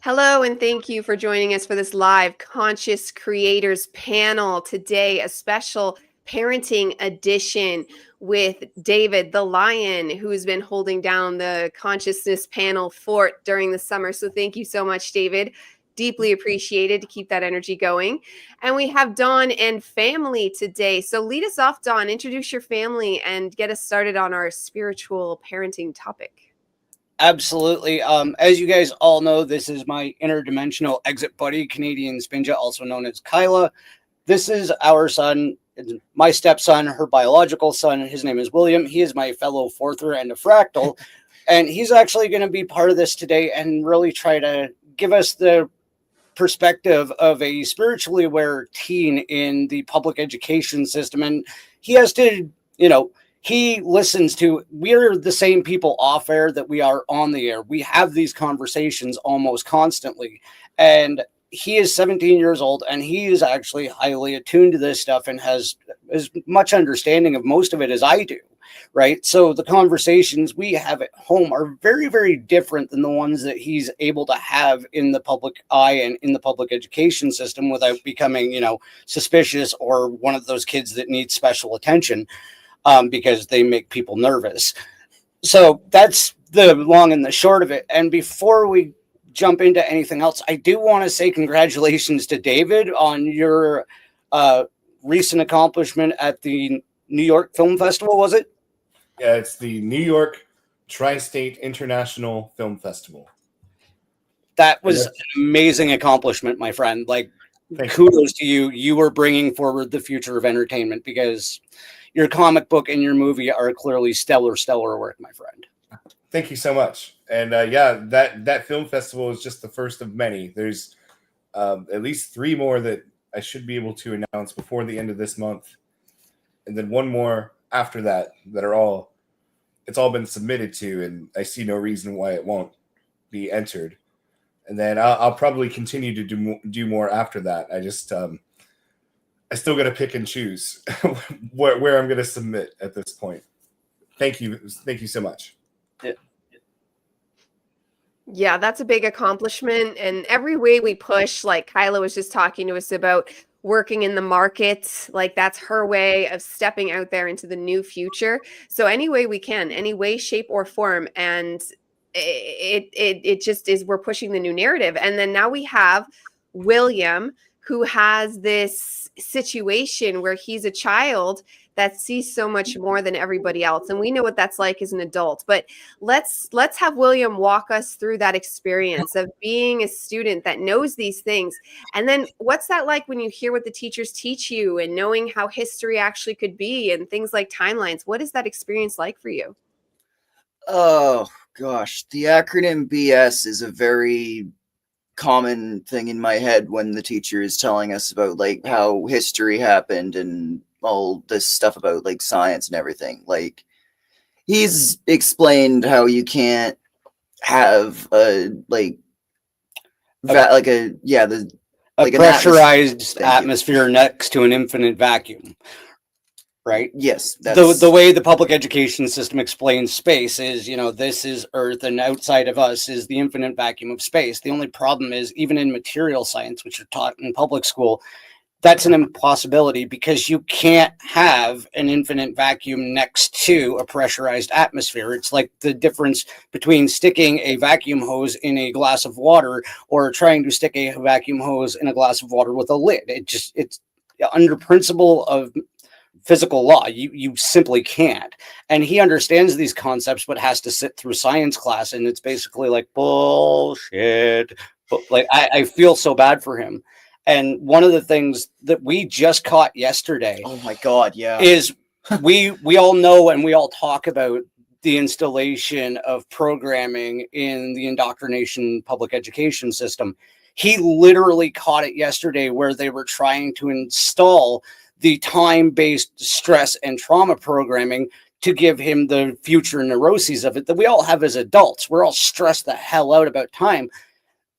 Hello, and thank you for joining us for this live Conscious Creators panel. Today, a special parenting edition with David the Lion, who has been holding down the consciousness panel fort during the summer. So thank you so much, David. Deeply appreciated to keep that energy going. And we have Dawn and family today. So lead us off, Dawn. Introduce your family and get us started on our spiritual parenting topic. Absolutely. As you guys all know, this is my interdimensional exit buddy, Canadian Spinja, also known as Kyla. This is our son, my stepson, her biological son. His name is William. He is my fellow fourther and a fractal. And he's actually going to be part of this today and really try to give us the perspective of a spiritually aware teen in the public education system. And he has to, he listens to, we're the same people off air that we are on the air. We have these conversations almost constantly. And he is 17 years old and he is actually highly attuned to this stuff and has as much understanding of most of it as I do. Right. So the conversations we have at home are very, very different than the ones that he's able to have in the public eye and in the public education system without becoming, suspicious or one of those kids that needs special attention. Because they make people nervous. So that's the long and the short of it. And before we jump into anything else, I do want to say congratulations to David on your recent accomplishment at the New York Film Festival, was it? Yeah, it's the New York Tri-State International Film Festival. That was an amazing accomplishment, my friend. Kudos to you. You are bringing forward the future of entertainment because your comic book and your movie are clearly stellar work, my friend. Thank you so much. And that film festival is just the first of many. There's at least 3 more that I should be able to announce before the end of this month. And then 1 more after that it's all been submitted to, and I see no reason why it won't be entered. And then I'll probably continue to do more after that. I just I still got to pick and choose where I'm going to submit at this point. Thank you so much. Yeah, that's a big accomplishment. And every way we push, like Kyla was just talking to us about working in the market, like that's her way of stepping out there into the new future. So any way we can, any way, shape, or form. And it just is, we're pushing the new narrative. And then now we have William, who has this situation where he's a child that sees so much more than everybody else. And we know what that's like as an adult. But let's have William walk us through that experience of being a student that knows these things. And then what's that like when you hear what the teachers teach you and knowing how history actually could be and things like timelines? What is that experience like for you? Oh, gosh. The acronym BS is a very common thing in my head when the teacher is telling us about like how history happened and all this stuff about like science and everything. Like he's explained how you can't have a pressurized atmosphere next to an infinite vacuum. Right? Yes. The way the public education system explains space is, this is Earth and outside of us is the infinite vacuum of space. The only problem is even in material science, which are taught in public school, that's an impossibility because you can't have an infinite vacuum next to a pressurized atmosphere. It's like the difference between sticking a vacuum hose in a glass of water or trying to stick a vacuum hose in a glass of water with a lid. It's under principle of physical law, you simply can't. And he understands these concepts but has to sit through science class, and it's basically like bullshit. But like I feel so bad for him. And one of the things that we just caught yesterday, oh my god, yeah, is we all know and we all talk about the installation of programming in the indoctrination public education system. He literally caught it yesterday where they were trying to install the time-based stress and trauma programming to give him the future neuroses of it that we all have as adults. We're all stressed the hell out about time.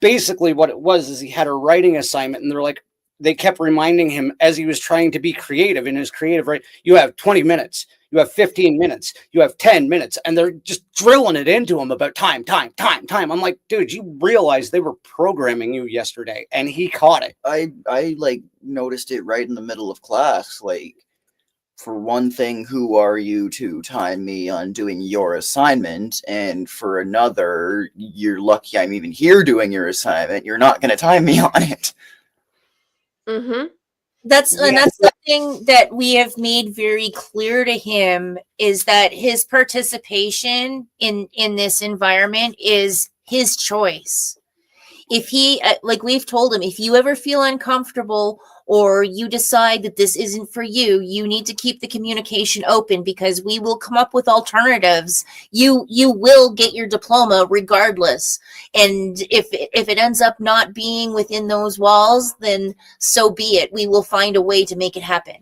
Basically what it was is he had a writing assignment and they kept reminding him as he was trying to be creative in his creative, right? You have 20 minutes. You have 15 minutes. You have 10 minutes. And they're just drilling it into him about time. I'm like, dude, you realize they were programming you yesterday, and he caught it. I like noticed it right in the middle of class. Like, for one thing, who are you to time me on doing your assignment? And for another, you're lucky I'm even here doing your assignment. You're not going to time me on it. Mm-hmm. That's something that we have made very clear to him, is that his participation in this environment is his choice. If he, like we've told him, if you ever feel uncomfortable or you decide that this isn't for you, you need to keep the communication open, because we will come up with alternatives. You will get your diploma regardless. And if it ends up not being within those walls, then so be it. We will find a way to make it happen.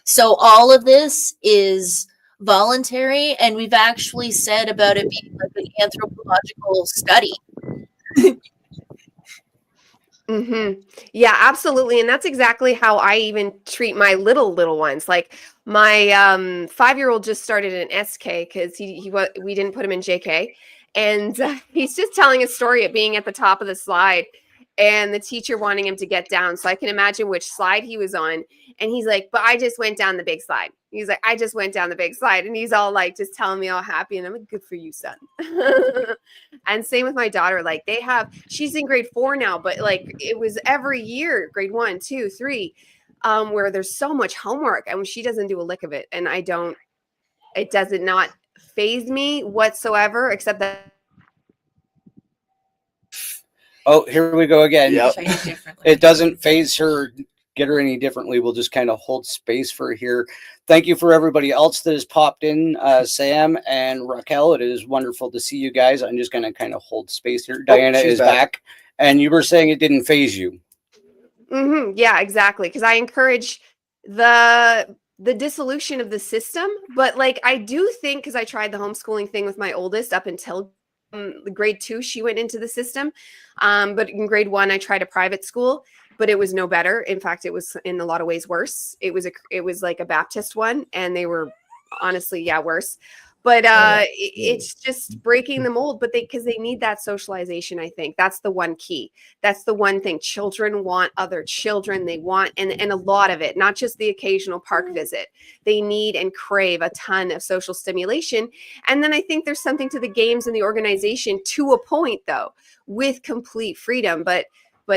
So all of this is voluntary, and we've actually said about it being like an anthropological study. Mm-hmm. Yeah, absolutely. And that's exactly how I even treat my little ones. Like my 5-year-old just started an SK because we didn't put him in JK. And he's just telling a story of being at the top of the slide and the teacher wanting him to get down. So I can imagine which slide he was on. And he's like, but I just went down the big slide. He's like, I just went down the big slide. And he's all like, just telling me all happy. And I'm like, good for you, son. And same with my daughter. Like she's in grade 4 now, but like it was every year, grade 1, 2, 3, where there's so much homework and she doesn't do a lick of it. And it does not faze me whatsoever, except that. Oh, here we go again. Yep. It doesn't phase her, get her any differently. We'll just kind of hold space for her here. Thank you for everybody else that has popped in, Sam and Raquel. It is wonderful to see you guys. I'm just going to kind of hold space here. Diana is back. And you were saying it didn't phase you. Mm-hmm. Yeah, exactly. Because I encourage the dissolution of the system. But like, I do think, because I tried the homeschooling thing with my oldest up until grade 2, she went into the system. But in grade 1, I tried a private school, but it was no better. In fact, it was in a lot of ways worse. It was like a Baptist one, and they were honestly, worse. But it's just breaking the mold. But because they need that socialization, I think that's the one key. That's the one thing. Children want other children. They want, and a lot of it, not just the occasional park visit. They need and crave a ton of social stimulation. And then I think there's something to the games and the organization to a point, though, with complete freedom. But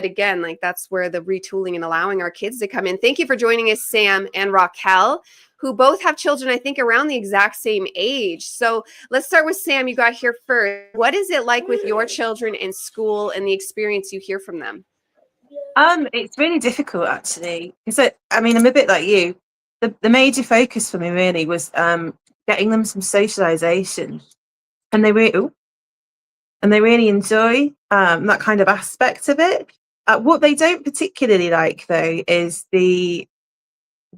again, like that's where the retooling and allowing our kids to come in. Thank you for joining us, Sam and Raquel, who both have children, I think, around the exact same age. So let's start with Sam. You got here first. What is it like with your children in school and the experience you hear from them? It's really difficult, actually. Because I'm a bit like you. The major focus for me really was getting them some socialization, and they really enjoy that kind of aspect of it. What they don't particularly like, though, is the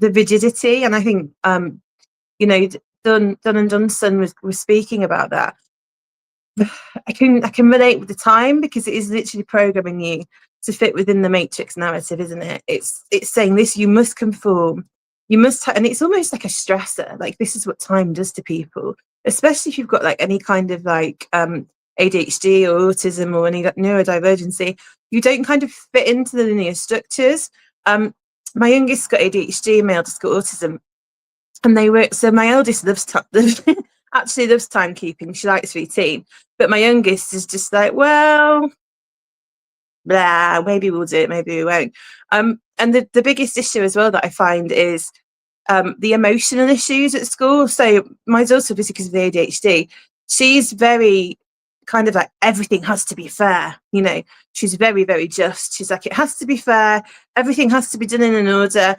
rigidity, and I think Dunn and Dunstan was speaking about that. I can relate with the time, because it is literally programming you to fit within the matrix narrative, isn't it? It's saying this, you must conform, you must, and it's almost like a stressor. Like, this is what time does to people, especially if you've got like any kind of like ADHD or autism or any neurodivergency. You don't kind of fit into the linear structures. My youngest got ADHD, my eldest got autism, and so my eldest actually loves timekeeping. She likes routine, but my youngest is just like, well, blah, maybe we'll do it, maybe we won't. And the biggest issue as well that I find is the emotional issues at school. So my daughter, obviously because of the ADHD, she's very kind of like, everything has to be fair. She's very, very just. She's like, it has to be fair. Everything has to be done in an order.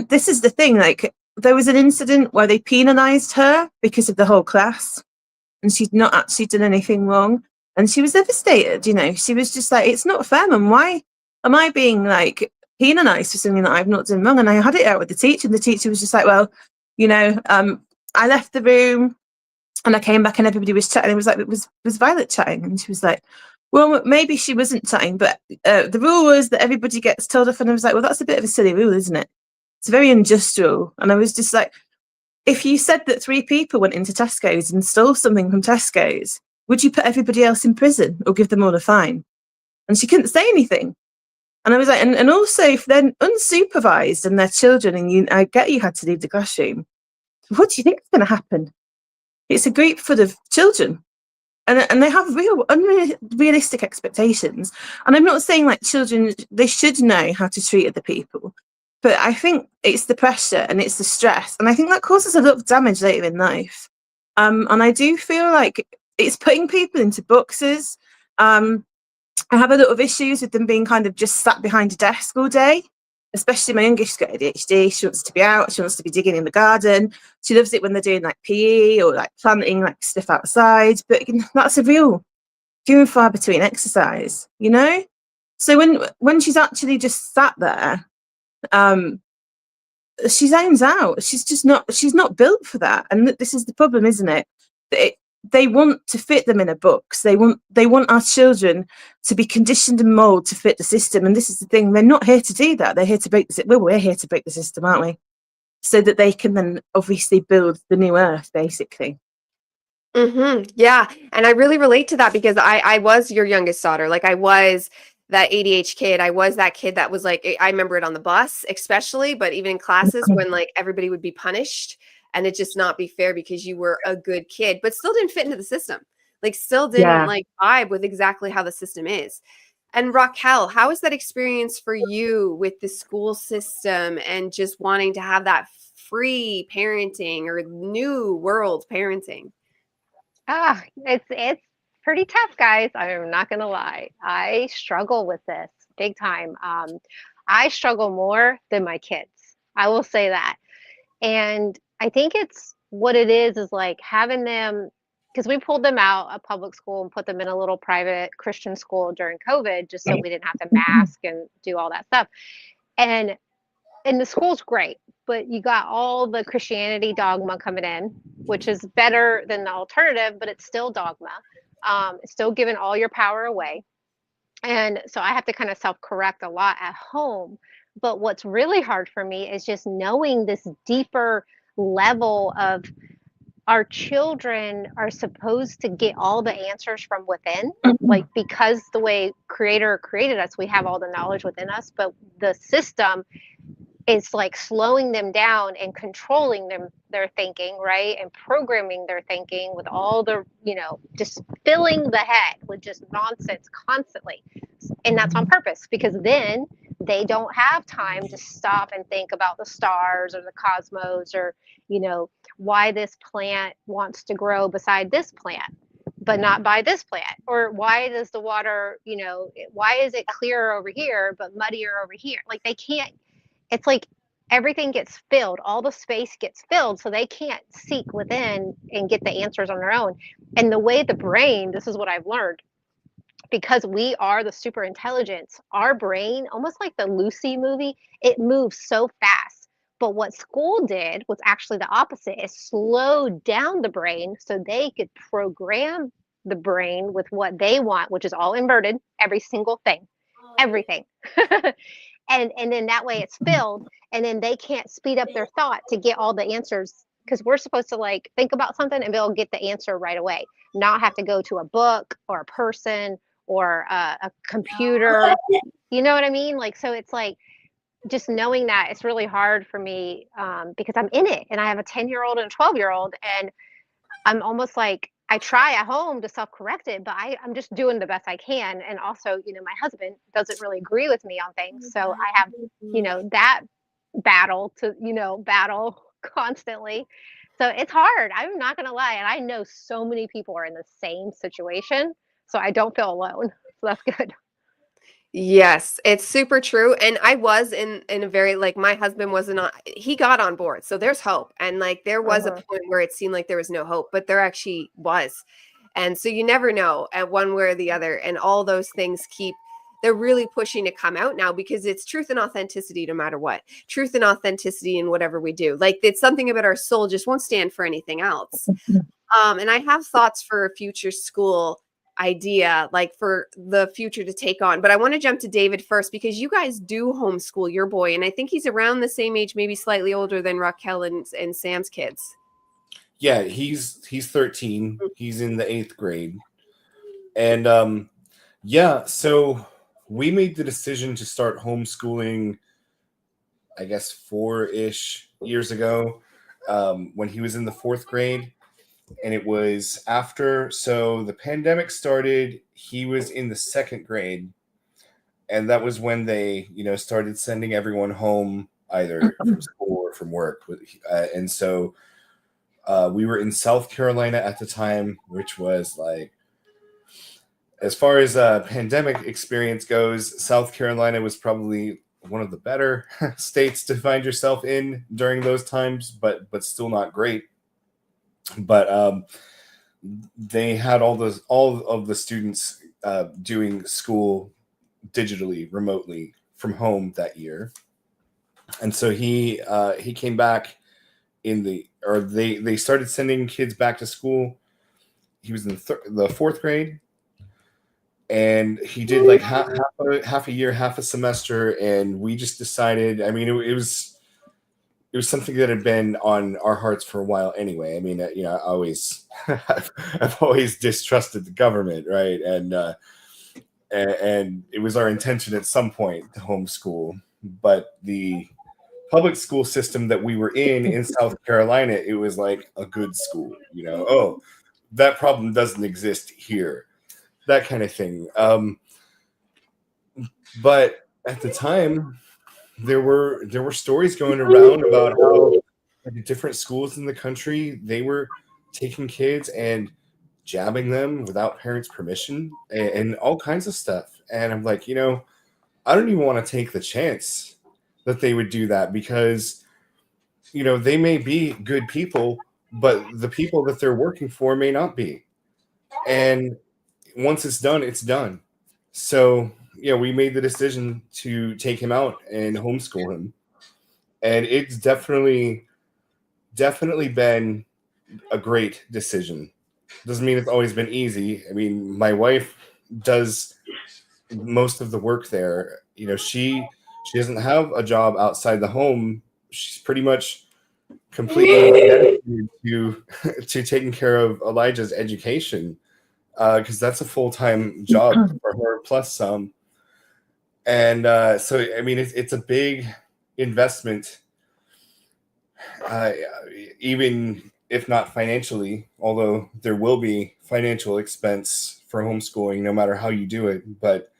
This is the thing, like, there was an incident where they penalized her because of the whole class, and she'd not actually done anything wrong. And she was devastated, she was just like, it's not fair, Mum. Why am I being like penalized for something that I've not done wrong? And I had it out with the teacher, and the teacher was just like, well, I left the room and I came back and everybody was chatting. It was like, was Violet chatting? And she was like, well, maybe she wasn't chatting, but the rule was that everybody gets told off. And I was like, well, that's a bit of a silly rule, isn't it? It's a very unjust rule. And I was just like, if you said that 3 people went into Tesco's and stole something from Tesco's, would you put everybody else in prison or give them all a fine? And she couldn't say anything. And I was like, and also if they're unsupervised and they're children, and I get you had to leave the classroom, what do you think is going to happen? It's a group full of children, and they have real unrealistic expectations. And I'm not saying like children, they should know how to treat other people, but I think it's the pressure and it's the stress, and I think that causes a lot of damage later in life. And I do feel like it's putting people into boxes. I have a lot of issues with them being kind of just sat behind a desk all day, especially my youngest got ADHD. She wants to be out. She wants to be digging in the garden. She loves it when they're doing like PE or like planting like stuff outside. But that's a real few and far between exercise, you know? So when she's actually just sat there, she zones out. She's not built for that. And this is the problem, isn't it? They want to fit them in a box. They want our children to be conditioned and molded to fit the system. And this is the thing, they're not here to do that. They're here to break the well, we're here to break the system, aren't we? So that they can then obviously build the new earth, basically. Yeah. And I really relate to that because I was your youngest daughter. Like I was that ADHD kid. I was that kid that was like, I remember it on the bus, especially, but even in classes when like everybody would be punished. And it just not be fair because you were a good kid, but still didn't fit into the system. Like still didn't like vibe with exactly how the system is. And Raquel, how is that experience for you with the school system and just wanting to have that free parenting or new world parenting? It's pretty tough, guys. I'm not gonna lie. I struggle with this big time. I struggle more than my kids. I will say that. And I think it's what it is like having them, because we pulled them out of public school and put them in a little private Christian school during COVID, just so we didn't have to mask and do all that stuff. And the school's great, but you got all the Christianity dogma coming in, which is better than the alternative, but it's still dogma. It's still giving all your power away. And so I have to kind of self-correct a lot at home. But what's really hard for me is just knowing this deeper level of our children are supposed to get all the answers from within, like because the way Creator created us, we have all the knowledge within us, but the system is like slowing them down and controlling their thinking, right? And programming their thinking with all the, just filling the head with just nonsense constantly. And that's on purpose because then they don't have time to stop and think about the stars or the cosmos or, why this plant wants to grow beside this plant, but not by this plant. Or why does the water, why is it clearer over here, but muddier over here? Like they can't, it's like everything gets filled, all the space gets filled, so they can't seek within and get the answers on their own. And the way the brain, this is what I've learned, because we are the super intelligence, our brain, almost like the Lucy movie, it moves so fast. But what school did was actually the opposite. It slowed down the brain so they could program the brain with what they want, which is all inverted, every single thing, everything. And then that way it's filled, and then they can't speed up their thought to get all the answers, because we're supposed to like think about something and they'll get the answer right away, not have to go to a book or a person or a computer. You know what I mean? Like, so it's like just knowing that it's really hard for me because I'm in it, and I have a 10-year-old and a 12-year-old, and I'm almost like I try at home to self-correct it, but I'm just doing the best I can. And also, my husband doesn't really agree with me on things. So I have, that battle to, battle constantly. So it's hard. I'm not going to lie. And I know so many people are in the same situation. So I don't feel alone. So that's good. Yes, it's super true. And I was in a very, like, my husband wasn't on, he got on board. So there's hope. And like, there was a point where it seemed like there was no hope, but there actually was. And so you never know at one way or the other. And all those things they're really pushing to come out now because it's truth and authenticity no matter what. Truth and authenticity in whatever we do. Like it's something about our soul just won't stand for anything else. And I have thoughts for a future school idea, like for the future to take on. But I want to jump to David first because you guys do homeschool your boy. And I think he's around the same age, maybe slightly older than Raquel and Sam's kids. Yeah, he's 13. He's in the 8th grade. And yeah, so we made the decision to start homeschooling, I guess 4-ish years ago, when he was in the 4th grade. And it was after, so the pandemic started, he was in the 2nd grade. And that was when they, started sending everyone home either from school or from work. And so we were in South Carolina at the time, which was like, as far as pandemic experience goes, South Carolina was probably one of the better states to find yourself in during those times, but still not great. But they had all of the students doing school digitally, remotely from home that year, and so he came back they started sending kids back to school. He was in the 4th grade, and he did like half a year, half a semester, and we just decided. I mean, it was something that had been on our hearts for a while anyway. I mean, I always I've always distrusted the government, right? And it was our intention at some point to homeschool, but the public school system that we were in South Carolina, it was like a good school, oh, that problem doesn't exist here, that kind of thing. But at the time, there were stories going around about how different schools in the country, they were taking kids and jabbing them without parents' permission and all kinds of stuff. And I'm like, I don't even want to take the chance that they would do that, because, they may be good people, but the people that they're working for may not be. And once it's done, it's done. So, we made the decision to take him out and homeschool him. And it's definitely been a great decision. Doesn't mean it's always been easy. I mean, my wife does most of the work there. She doesn't have a job outside the home. She's pretty much completely dedicated to taking care of Elijah's education, because that's a full-time job for her plus some. And so, I mean, it's a big investment, even if not financially, although there will be financial expense for homeschooling no matter how you do it, but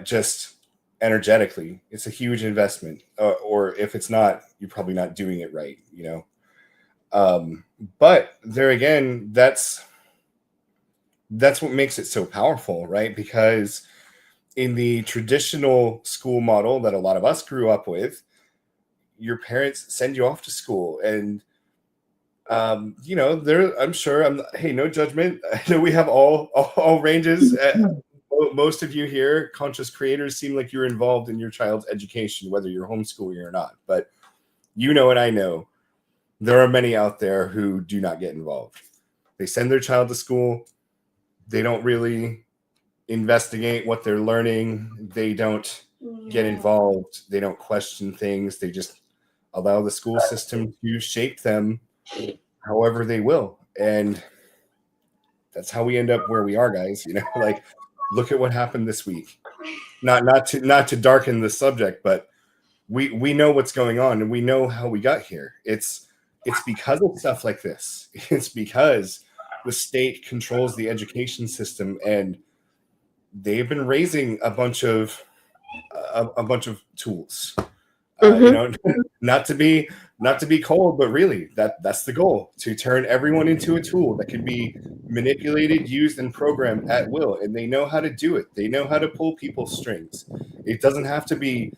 just energetically, it's a huge investment. Or if it's not, you're probably not doing it right, But there again, that's what makes it so powerful, right? Because in the traditional school model that a lot of us grew up with, your parents send you off to school, and I'm sure hey, no judgment. I know we have all ranges. Most of you here, conscious creators, seem like you're involved in your child's education, whether you're homeschooling or not. But and I know there are many out there who do not get involved. They send their child to school. They don't really investigate what they're learning. They don't get involved. They don't question things. They just allow the school system to shape them however they will. And that's how we end up where we are, guys. Like, look at what happened this week. Not to darken the subject, but we know what's going on, and we know how we got here. It's because of stuff like this. It's because the state controls the education system, and they've been raising a bunch of tools. Not to be cold, but really that's the goal, to turn everyone into a tool that can be manipulated, used, and programmed at will. And they know how to do it. They know how to pull people's strings. It doesn't have to be,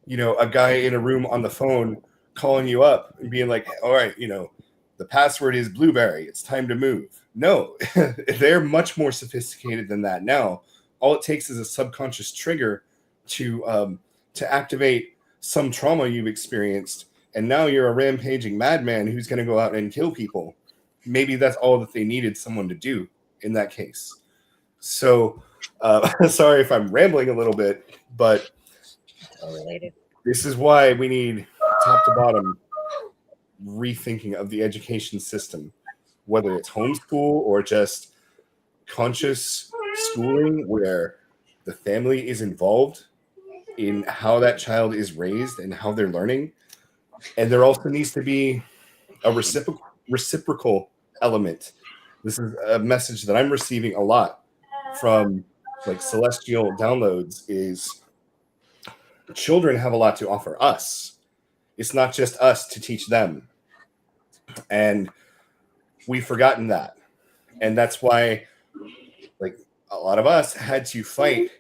a guy in a room on the phone calling you up and being like, all right, the password is blueberry, it's time to move. No, they're much more sophisticated than that now. All it takes is a subconscious trigger to activate some trauma you've experienced, and now you're a rampaging madman who's going to go out and kill people. Maybe that's all that they needed someone to do in that case. So sorry if I'm rambling a little bit, but Related. this is why we need top to bottom rethinking of the education system, whether it's homeschool or just conscious schooling where the family is involved in how that child is raised and how they're learning. And there also needs to be a reciprocal element. This is a message that I'm receiving a lot from like celestial downloads is children have a lot to offer us. It's not just us to teach them. And we've forgotten that. And that's why like a lot of us had to fight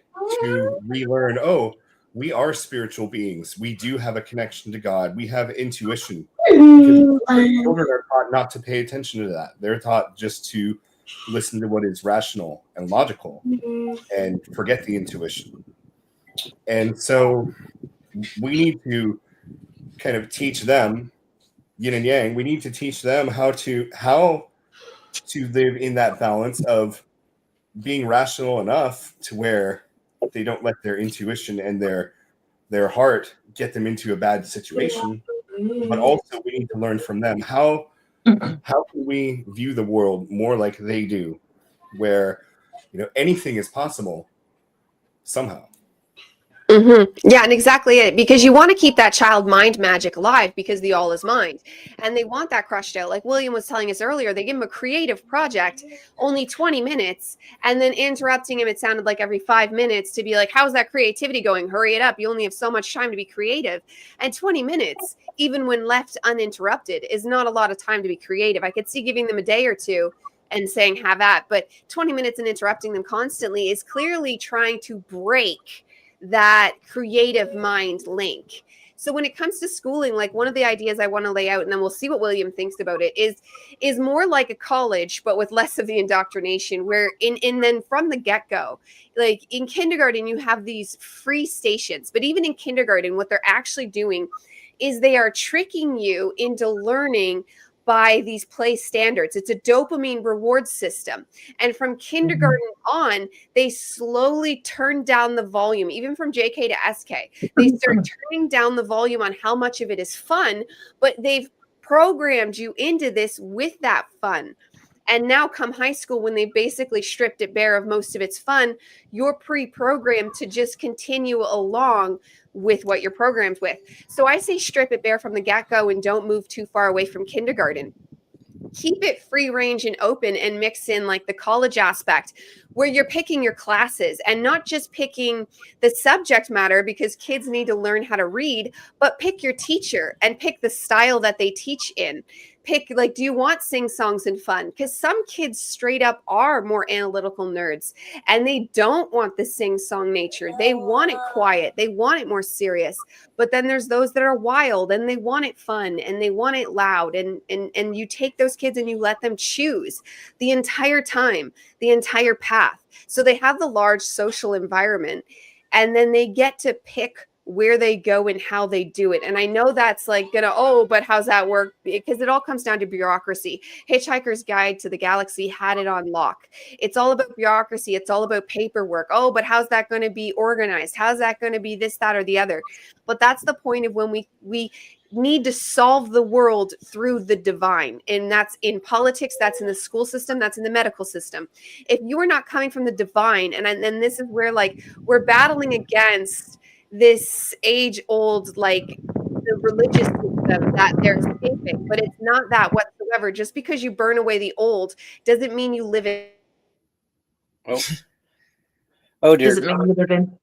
to relearn, oh, we are spiritual beings. We do have a connection to God. We have intuition. Because children are taught not to pay attention to that. They're taught just to listen to what is rational and logical and forget the intuition. And so we need to kind of teach them yin and yang. We need to teach them how to live in that balance of being rational enough to where they don't let their intuition and their heart get them into a bad situation. But also we need to learn from them how can we view the world more like they do, where anything is possible somehow. Yeah, and exactly it. Because you want to keep that child mind magic alive because the all is mind. And they want that crushed out. Like William was telling us earlier, they give him a creative project, only 20 minutes, and then interrupting him, it sounded like every 5 minutes to be like, how's that creativity going? Hurry it up. You only have so much time to be creative. And 20 minutes, even when left uninterrupted, is not a lot of time to be creative. I could see giving them a day or two and saying, have at, but 20 minutes and interrupting them constantly is clearly trying to break that creative mind link. So when it comes to schooling, like one of the ideas I want to lay out, and then we'll see what William thinks about it, is more like a college, but with less of the indoctrination, where in then from the get-go, like in kindergarten, you have these free stations, but even in kindergarten, what they're actually doing is they are tricking you into learning by these play standards. It's a dopamine reward system. And from kindergarten on, they slowly turn down the volume, even from JK to SK. They start turning down the volume on how much of it is fun, but they've programmed you into this with that fun. And now come high school, when they basically stripped it bare of most of its fun, you're pre-programmed to just continue along with what you're programmed with. So I say strip it bare from the get-go and don't move too far away from kindergarten. Keep it free range and open and mix in like the college aspect where you're picking your classes and not just picking the subject matter, because kids need to learn how to read, but pick your teacher and pick the style that they teach in. Pick, like, do you want sing songs and fun? Because some kids straight up are more analytical nerds and they don't want the sing song nature. They want it quiet. They want it more serious. But then there's those that are wild and they want it fun and they want it loud. And you take those kids and you let them choose the entire time, the entire path. So they have the large social environment and then they get to pick where they go and how they do it. And I know that's like but how's that work? Because it all comes down to bureaucracy. Hitchhiker's Guide to the Galaxy had it on lock. It's all about bureaucracy. It's all about paperwork. Oh, but how's that going to be organized? How's that going to be this, that, or the other? But that's the point of when we need to solve the world through the divine. And that's in politics, that's in the school system, that's in the medical system. If you are not coming from the divine, and this is where like we're battling against this age-old, like the religious system that they're escaping, but it's not that whatsoever. Just because you burn away the old doesn't mean you live in. Oh dear. Doesn't mean you live in.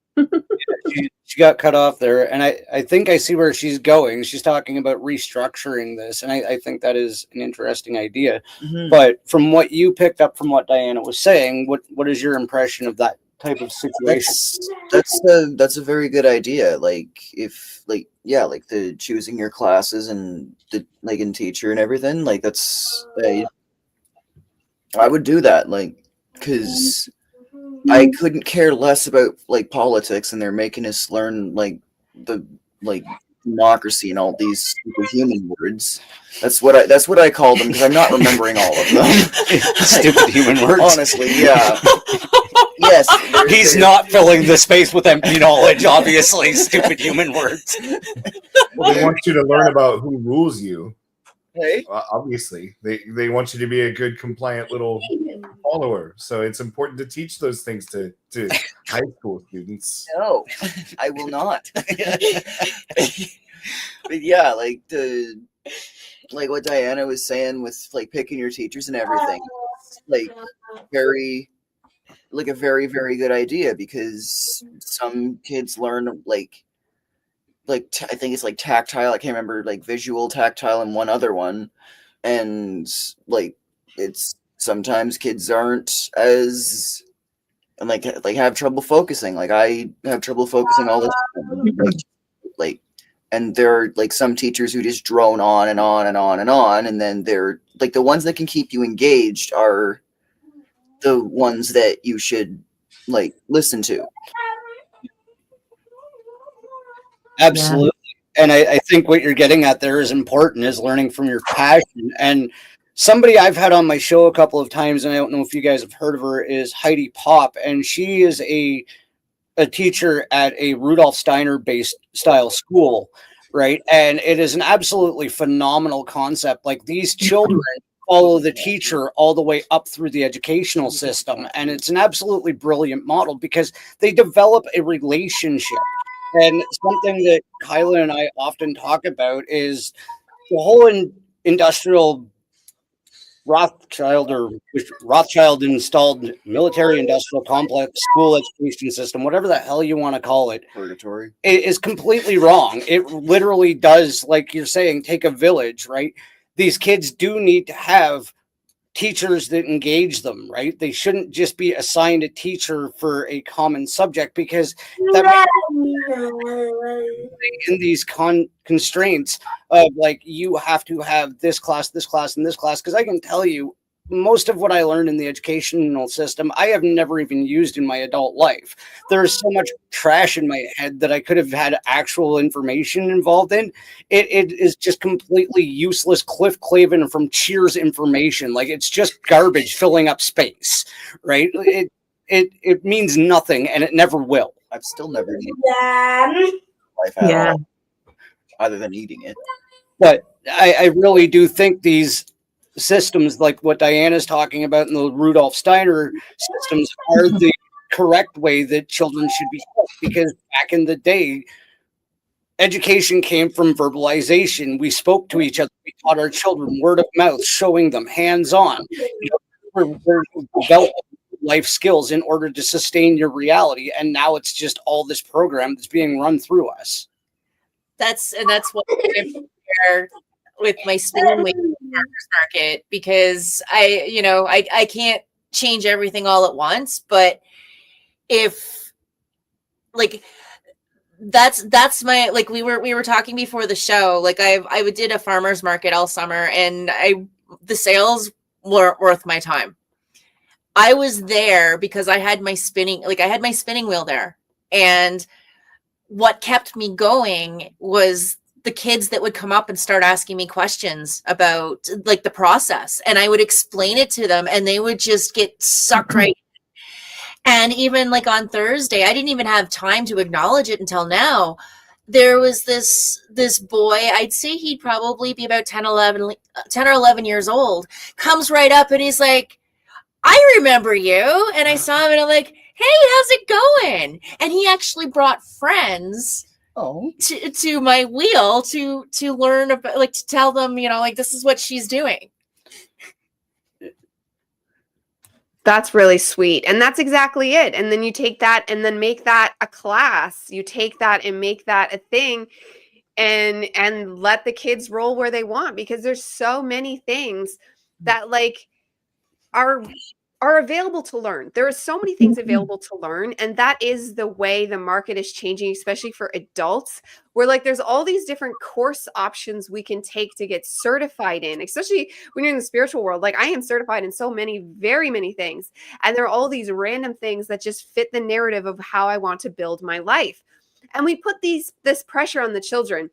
She got cut off there, and I think I see where she's going. She's talking about restructuring this, and I think that is an interesting idea. Mm-hmm. But from what you picked up from what Diana was saying, what is your impression of that type of situation? That's a very good idea. Like if like the choosing your classes and the like in teacher and everything, like that's I would do that, like, because I couldn't care less about like politics, and they're making us learn like the democracy and all these superhuman words. That's what I call them, because I'm not remembering all of them. Stupid human words. Honestly, yeah. Yes. He's not filling the space with empty knowledge, obviously. Stupid human words. Well, they want you to learn about who rules you. Hey, Obviously, they want you to be a good, compliant little follower. So it's important to teach those things to high school students. no, I will not. But yeah, like what Diana was saying with like picking your teachers and everything, like very like a very, very good idea, because some kids learn I think it's like tactile. I can't remember, like visual, tactile, and one other one, and like it's sometimes kids aren't as and like have trouble focusing. Like I have trouble focusing all this time. Like and there are like some teachers who just drone on and on and on and on, and then they're like the ones that can keep you engaged are the ones that you should like listen to. Absolutely. And I think what you're getting at there is important, is learning from your passion. And somebody I've had on my show a couple of times, and I don't know if you guys have heard of her, is Heidi Pop. And she is a teacher at a Rudolf Steiner based style school, right? And it is an absolutely phenomenal concept. Like, these children follow the teacher all the way up through the educational system. And it's an absolutely brilliant model because they develop a relationship. And something that Kyla and I often talk about is the whole industrial Rothschild installed military industrial complex school education system, whatever the hell you want to call it. Purgatory. It is completely wrong. It literally does, like you're saying, take a village, right? These kids do need to have teachers that engage them, right? They shouldn't just be assigned a teacher for a common subject, because that in these constraints of like, you have to have this class, and this class. Because I can tell you, most of what I learned in the educational system, I have never even used in my adult life. There is so much trash in my head that I could have had actual information involved in. It is just completely useless Cliff Clavin from Cheers information. Like, it's just garbage filling up space, right? It means nothing, and it never will. I've still never eaten life at all, other than eating it. But I really do think these systems, like what Diana's talking about in the Rudolf Steiner systems, are the correct way that children should be taught. Because back in the day, education came from verbalization. We spoke to each other. We taught our children word of mouth, showing them hands-on. We're developing life skills in order to sustain your reality. And now it's just all this program that's being run through us. That's what I compare with my spinning wheel farmers market, because I can't change everything all at once, but if like that's my, like we were talking before the show, like I did a farmers market all summer, and the sales weren't worth my time. I was there because I had my spinning wheel there, and what kept me going was the kids that would come up and start asking me questions about like the process, and I would explain it to them, and they would just get sucked right. And even like on Thursday, I didn't even have time to acknowledge it until now. There was this boy, I'd say he'd probably be about 10 or 11 years old, comes right up and he's like, "I remember you." And I saw him and I'm like, "Hey, how's it going?" And he actually brought friends to my wheel to learn about, like, to tell them, like, this is what she's doing. That's really sweet. And that's exactly it. And then you take that and then make that a class. You take that and make that a thing, and let the kids roll where they want, because there's so many things that like are available to learn. There are so many things available to learn, and that is the way the market is changing, especially for adults, where like there's all these different course options we can take to get certified in, especially when you're in the spiritual world. Like, I am certified in so many, very many things, and there are all these random things that just fit the narrative of how I want to build my life. And we put this pressure on the children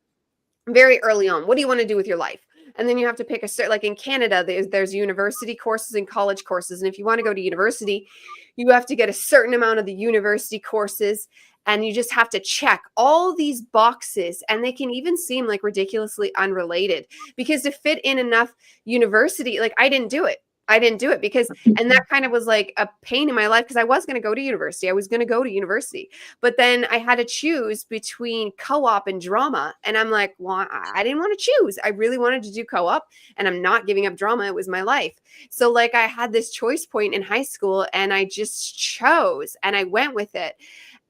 very early on. What do you want to do with your life? And then you have to pick like in Canada, there's university courses and college courses. And if you want to go to university, you have to get a certain amount of the university courses. and you just have to check all these boxes, and they can even seem like ridiculously unrelated, because to fit in enough university, like I didn't do it because, and that kind of was like a pain in my life, because I was going to go to university. But then I had to choose between co-op and drama. And I'm like, well, I didn't want to choose. I really wanted to do co-op, and I'm not giving up drama. It was my life. So like I had this choice point in high school, and I just chose and I went with it.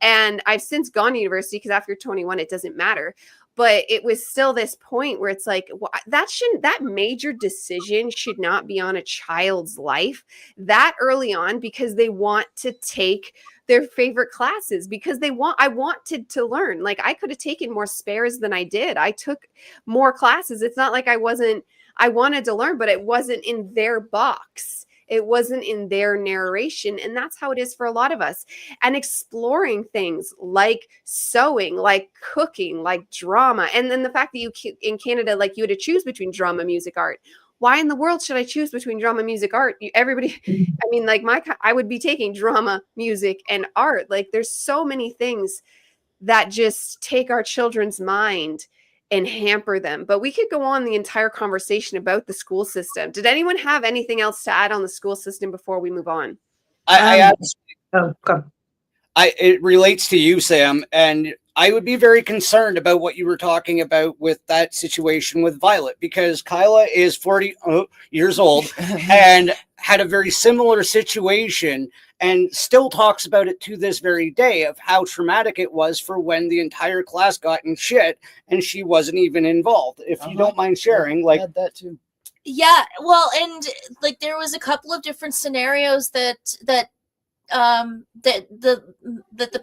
And I've since gone to university, because after 21, it doesn't matter. But it was still this point where it's like, well, that major decision should not be on a child's life that early on, because they want to take their favorite classes, because I wanted to learn. Like I could have taken more spares than I did. I took more classes. It's not like I wanted to learn, but it wasn't in their box. It wasn't in their narration. And that's how it is for a lot of us. And exploring things like sewing, like cooking, like drama. And then the fact that you in Canada, like you had to choose between drama, music, art. Why in the world should I choose between drama, music, art? Everybody, I mean, like I would be taking drama, music, and art. Like there's so many things that just take our children's mind and hamper them. But we could go on the entire conversation about the school system. Did anyone have anything else to add on the school system before we move on? It relates to you, Sam, and I would be very concerned about what you were talking about with that situation with Violet, because Kyla is 40 years old and had a very similar situation, and still talks about it to this very day of how traumatic it was for when the entire class got in shit and she wasn't even involved. If you don't mind sharing, like that too. Yeah, well, and like there was a couple of different scenarios that the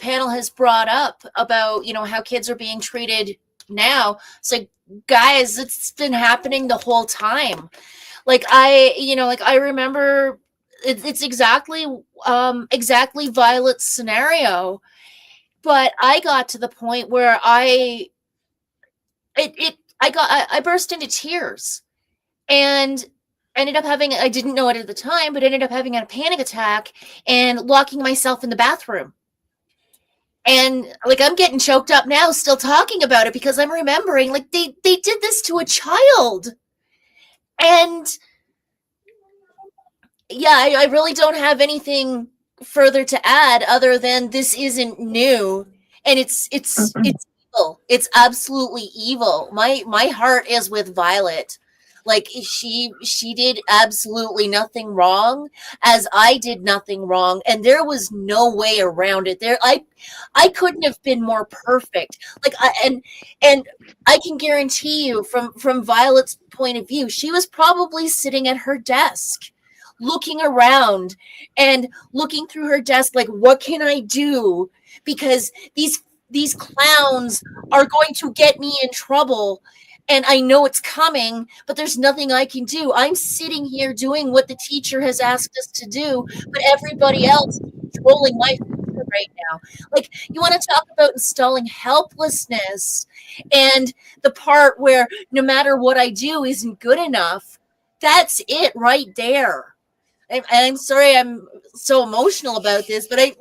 panel has brought up about, you know, how kids are being treated now. It's like, guys, it's been happening the whole time. Like I remember it's exactly Violet's scenario, but I got to the point where I burst into tears and ended up having, I didn't know it at the time, but ended up having a panic attack and locking myself in the bathroom. And like, I'm getting choked up now still talking about it, because I'm remembering like they did this to a child. And yeah, I really don't have anything further to add other than this isn't new, and it's evil. It's absolutely evil. My heart is with Violet. Like she did absolutely nothing wrong, as I did nothing wrong, and there was no way around it. I couldn't have been more perfect. Like and I can guarantee you from Violet's point of view, she was probably sitting at her desk, looking around and looking through her desk like, what can I do? Because these clowns are going to get me in trouble. And I know it's coming, but there's nothing I can do. I'm sitting here doing what the teacher has asked us to do, but everybody else is controlling my future right now. Like, you want to talk about installing helplessness and the part where no matter what I do isn't good enough. That's it right there. I'm sorry I'm so emotional about this, but I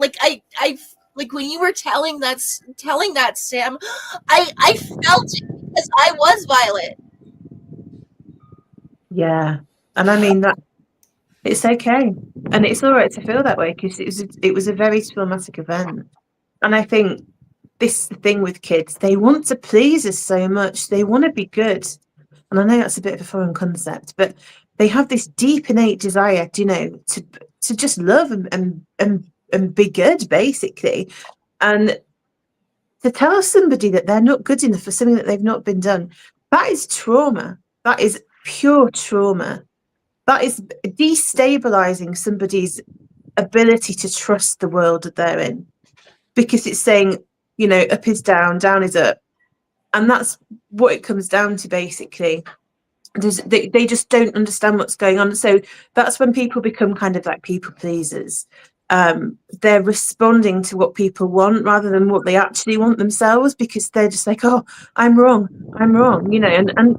when you were telling that, Sam, I felt it because I was Violet. Yeah, and I mean that it's okay, and it's all right to feel that way, because it was a very traumatic event. And I think this is the thing with kids, they want to please us so much, they want to be good. And I know that's a bit of a foreign concept, but they have this deep innate desire, you know, to just love and be good, basically. And to tell somebody that they're not good enough for something that they've not been done, that is trauma. That is pure trauma. That is destabilizing somebody's ability to trust the world that they're in, because it's saying, you know, up is down, down is up. And that's what it comes down to, basically. They just don't understand what's going on. So that's when people become kind of like people pleasers. They're responding to what people want rather than what they actually want themselves, because they're just like, oh, I'm wrong, you know. And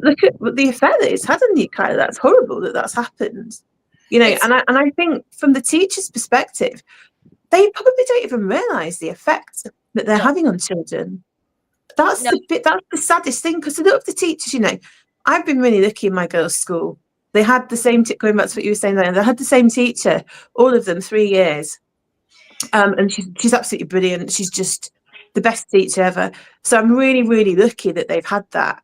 look at the effect that it's had on you, Kyla. That's horrible that's happened, you know. And I think from the teacher's perspective, they probably don't even realize the effect that they're having on children. That's that's the saddest thing, because a lot of the teachers, I've been really lucky in my girls' school. They had the same, going back to what you were saying there, they had the same teacher, all of them, 3 years. And she's absolutely brilliant. She's just the best teacher ever. So I'm really, really lucky that they've had that.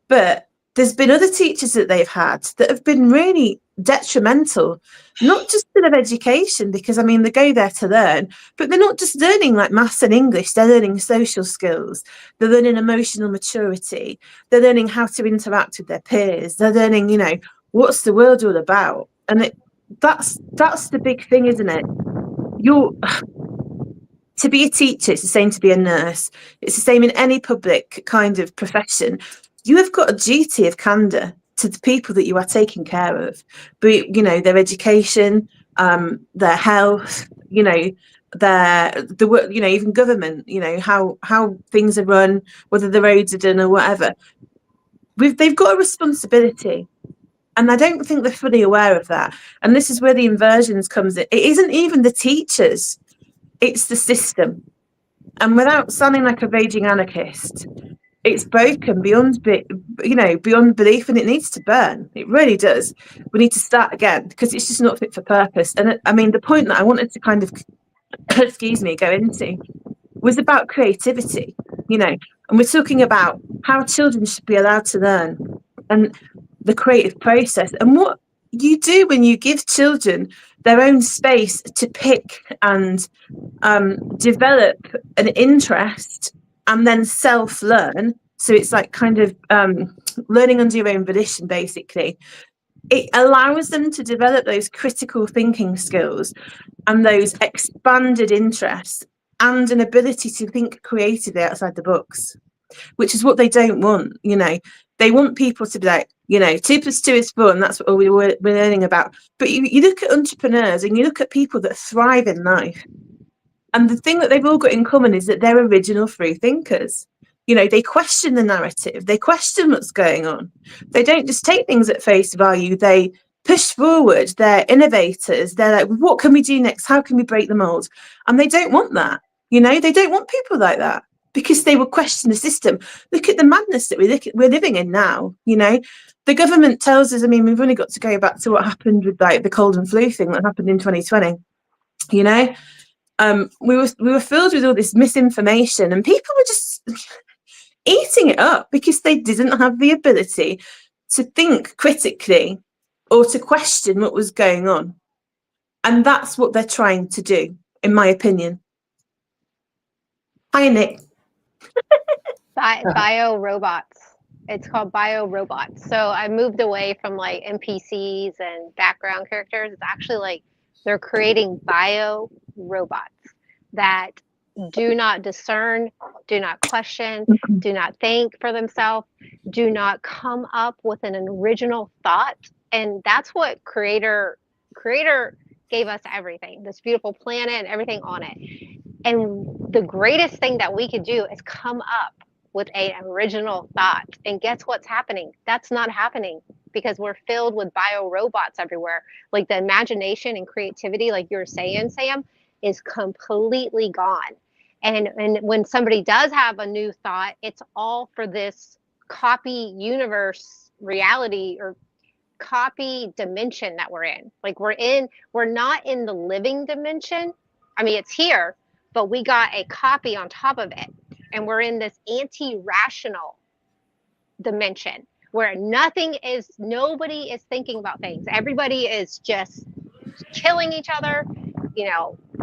But there's been other teachers that they've had that have been really detrimental, not just to their education, because I mean they go there to learn, but they're not just learning like maths and English, they're learning social skills, they're learning emotional maturity, they're learning how to interact with their peers, they're learning, what's the world all about. And that's the big thing, isn't it? To be a teacher, it's the same to be a nurse, it's the same in any public kind of profession. You have got a duty of candour to the people that you are taking care of, be it, their education, their health, even government, how things are run, whether the roads are done or whatever. They've got a responsibility, and I don't think they're fully aware of that. And this is where the inversions comes in. It isn't even the teachers, it's the system. And without sounding like a raging anarchist, it's broken beyond belief, and it needs to burn. It really does. We need to start again, because it's just not fit for purpose. And I mean, the point that I wanted to kind of, go into was about creativity, and we're talking about how children should be allowed to learn and the creative process, and what you do when you give children their own space to pick and develop an interest and then self-learn. So it's like kind of learning under your own volition, basically. It allows them to develop those critical thinking skills and those expanded interests and an ability to think creatively outside the box, which is what they don't want. They want people to be like, 2 + 2 is 4, and that's what we're learning about. But you look at entrepreneurs and you look at people that thrive in life, and the thing that they've all got in common is that they're original free thinkers. They question the narrative, they question what's going on. They don't just take things at face value, they push forward, they're innovators, they're like, what can we do next? How can we break the mold? And they don't want that. They don't want people like that, because they will question the system. Look at the madness that we're living in now. The government tells us, I mean, we've only got to go back to what happened with like the cold and flu thing that happened in 2020. We were filled with all this misinformation, and people were just eating it up because they didn't have the ability to think critically or to question what was going on. And that's what they're trying to do, in my opinion. Hi, Nick. Bio robots. It's called bio robots. So I moved away from like NPCs and background characters. It's actually like they're creating bio robots that do not discern, do not question, do not think for themselves, do not come up with an original thought. And that's what creator gave us everything, this beautiful planet and everything on it. And the greatest thing that we could do is come up with an original thought. And guess what's happening? That's not happening, because we're filled with bio robots everywhere. Like the imagination and creativity, like you were saying, Sam, is completely gone. And when somebody does have a new thought, it's all for this copy universe reality or copy dimension that we're in. Like we're not in the living dimension. I mean, it's here, but we got a copy on top of it. And we're in this anti-rational dimension where nobody is thinking about things. Everybody is just killing each other,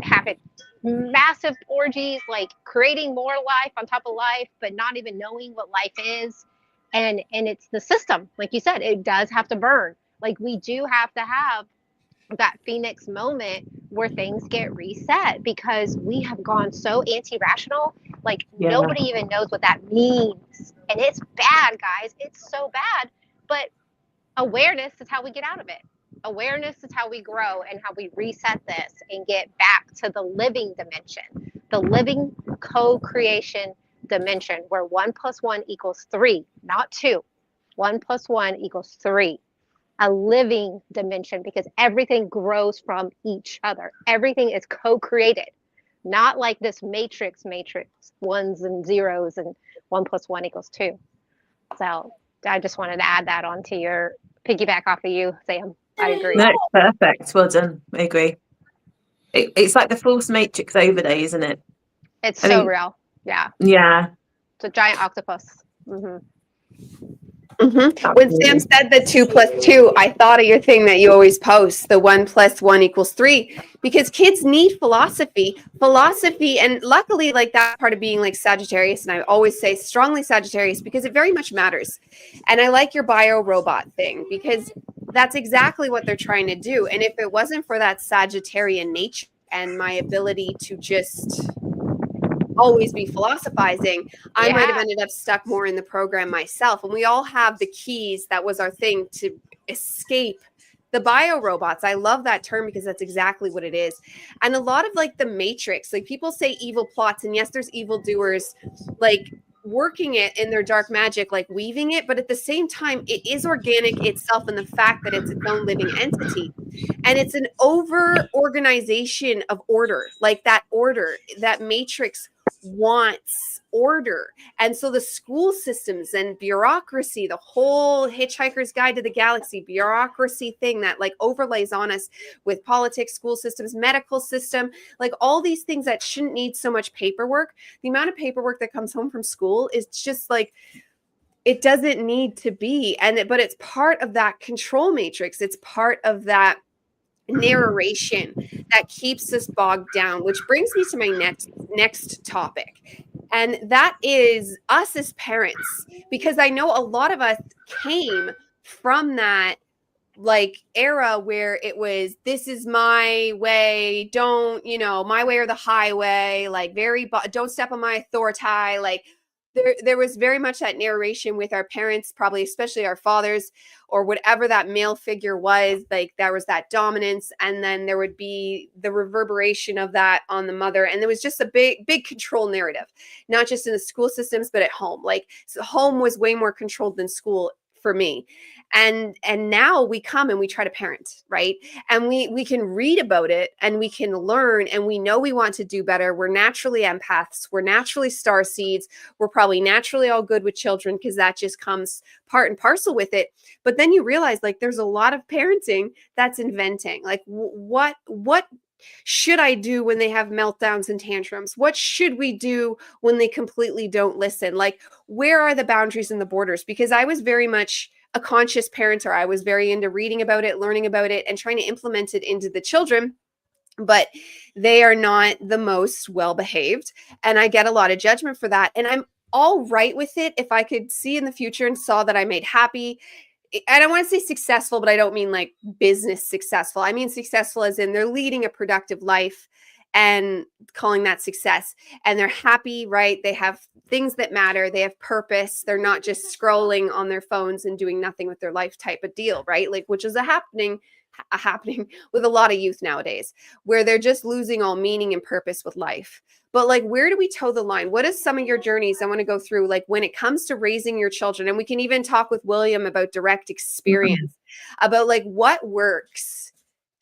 having massive orgies, like creating more life on top of life, but not even knowing what life is. And it's the system. Like you said, it does have to burn. Like we do have to have that Phoenix moment where things get reset, because we have gone so anti-rational. Like nobody even knows what that means. And it's bad, guys. It's so bad. But awareness is how we get out of it. Awareness is how we grow and how we reset this and get back to the living dimension, the living co-creation dimension, where 1 + 1 = 3, not 2. 1 + 1 = 3. A living dimension, because everything grows from each other. Everything is co-created. not like this matrix, ones and zeros and 1 + 1 = 2. So I just wanted to add that onto your piggyback off of you, Sam. I agree. No, perfect. Well done. I agree. It's like the false matrix overlay, isn't it? It's I so think- real. Yeah. Yeah. It's a giant octopus. Hmm. When Sam said the 2 + 2, I thought of your thing that you always post, the 1 + 1 = 3, because kids need philosophy, and luckily, like that part of being like Sagittarius, and I always say strongly Sagittarius because it very much matters. And I like your bio robot thing because that's exactly what they're trying to do. And if it wasn't for that Sagittarian nature and my ability to just always be philosophizing, I might have Yeah. ended up stuck more in the program myself. And we all have the keys. That was our thing to escape the bio robots. I love that term because that's exactly what it is. And a lot of like the matrix, like people say evil plots, and yes, there's evil doers like working it in their dark magic, like weaving it, but at the same time, it is organic itself in the fact that it's its own living entity. And it's an over organization of order, like that order, that matrix wants order. And so the school systems and bureaucracy, the whole Hitchhiker's Guide to the Galaxy bureaucracy thing that like overlays on us with politics, school systems, medical system, like all these things that shouldn't need so much paperwork. The amount of paperwork that comes home from school is just like, it doesn't need to be. But it's part of that control matrix. It's part of that narration that keeps us bogged down, which brings me to my next topic. And that is us as parents, because I know a lot of us came from that like era where it was, this is my way, don't, my way or the highway, like don't step on my authority. Like there was very much that narration with our parents, probably especially our fathers or whatever that male figure was. Like there was that dominance, and then there would be the reverberation of that on the mother, and there was just a big control narrative, not just in the school systems but at home. Like so home was way more controlled than school for me. And now we come and we try to parent, right? And we can read about it and we can learn, and we know we want to do better. We're naturally empaths. We're naturally star seeds. We're probably naturally all good with children because that just comes part and parcel with it. But then you realize like there's a lot of parenting that's inventing. Like what should I do when they have meltdowns and tantrums? What should we do when they completely don't listen? Like, where are the boundaries and the borders? Because I was very much a conscious parenter. I was very into reading about it, learning about it, and trying to implement it into the children. But they are not the most well-behaved. And I get a lot of judgment for that. And I'm all right with it if I could see in the future and saw that I made happy. I don't want to say successful, but I don't mean like business successful. I mean successful as in they're leading a productive life and calling that success. And they're happy, right? They have things that matter. They have purpose. They're not just scrolling on their phones and doing nothing with their life type of deal, right? Like, which is a happening with a lot of youth nowadays, where they're just losing all meaning and purpose with life. But like, where do we toe the line? What is some of your journeys I want to go through, like when it comes to raising your children? And we can even talk with William about direct experience, about like what works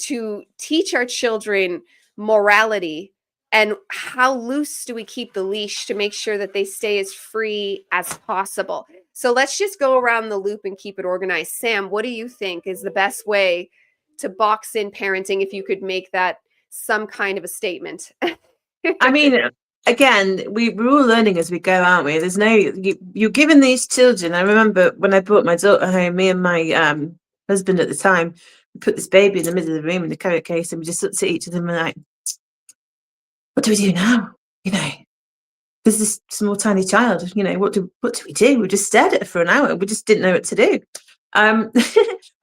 to teach our children morality, and how loose do we keep the leash to make sure that they stay as free as possible. So let's just go around the loop and keep it organized. Sam, what do you think is the best way to box in parenting, if you could make that some kind of a statement? I mean, again, we're all learning as we go, aren't we? There's you're given these children. I remember when I brought my daughter home, me and my husband at the time, we put this baby in the middle of the room in the carrot case, and we just looked at each of them and like, what do we do now? There's this small tiny child, what do we do? We just stared at her for an hour. We just didn't know what to do. And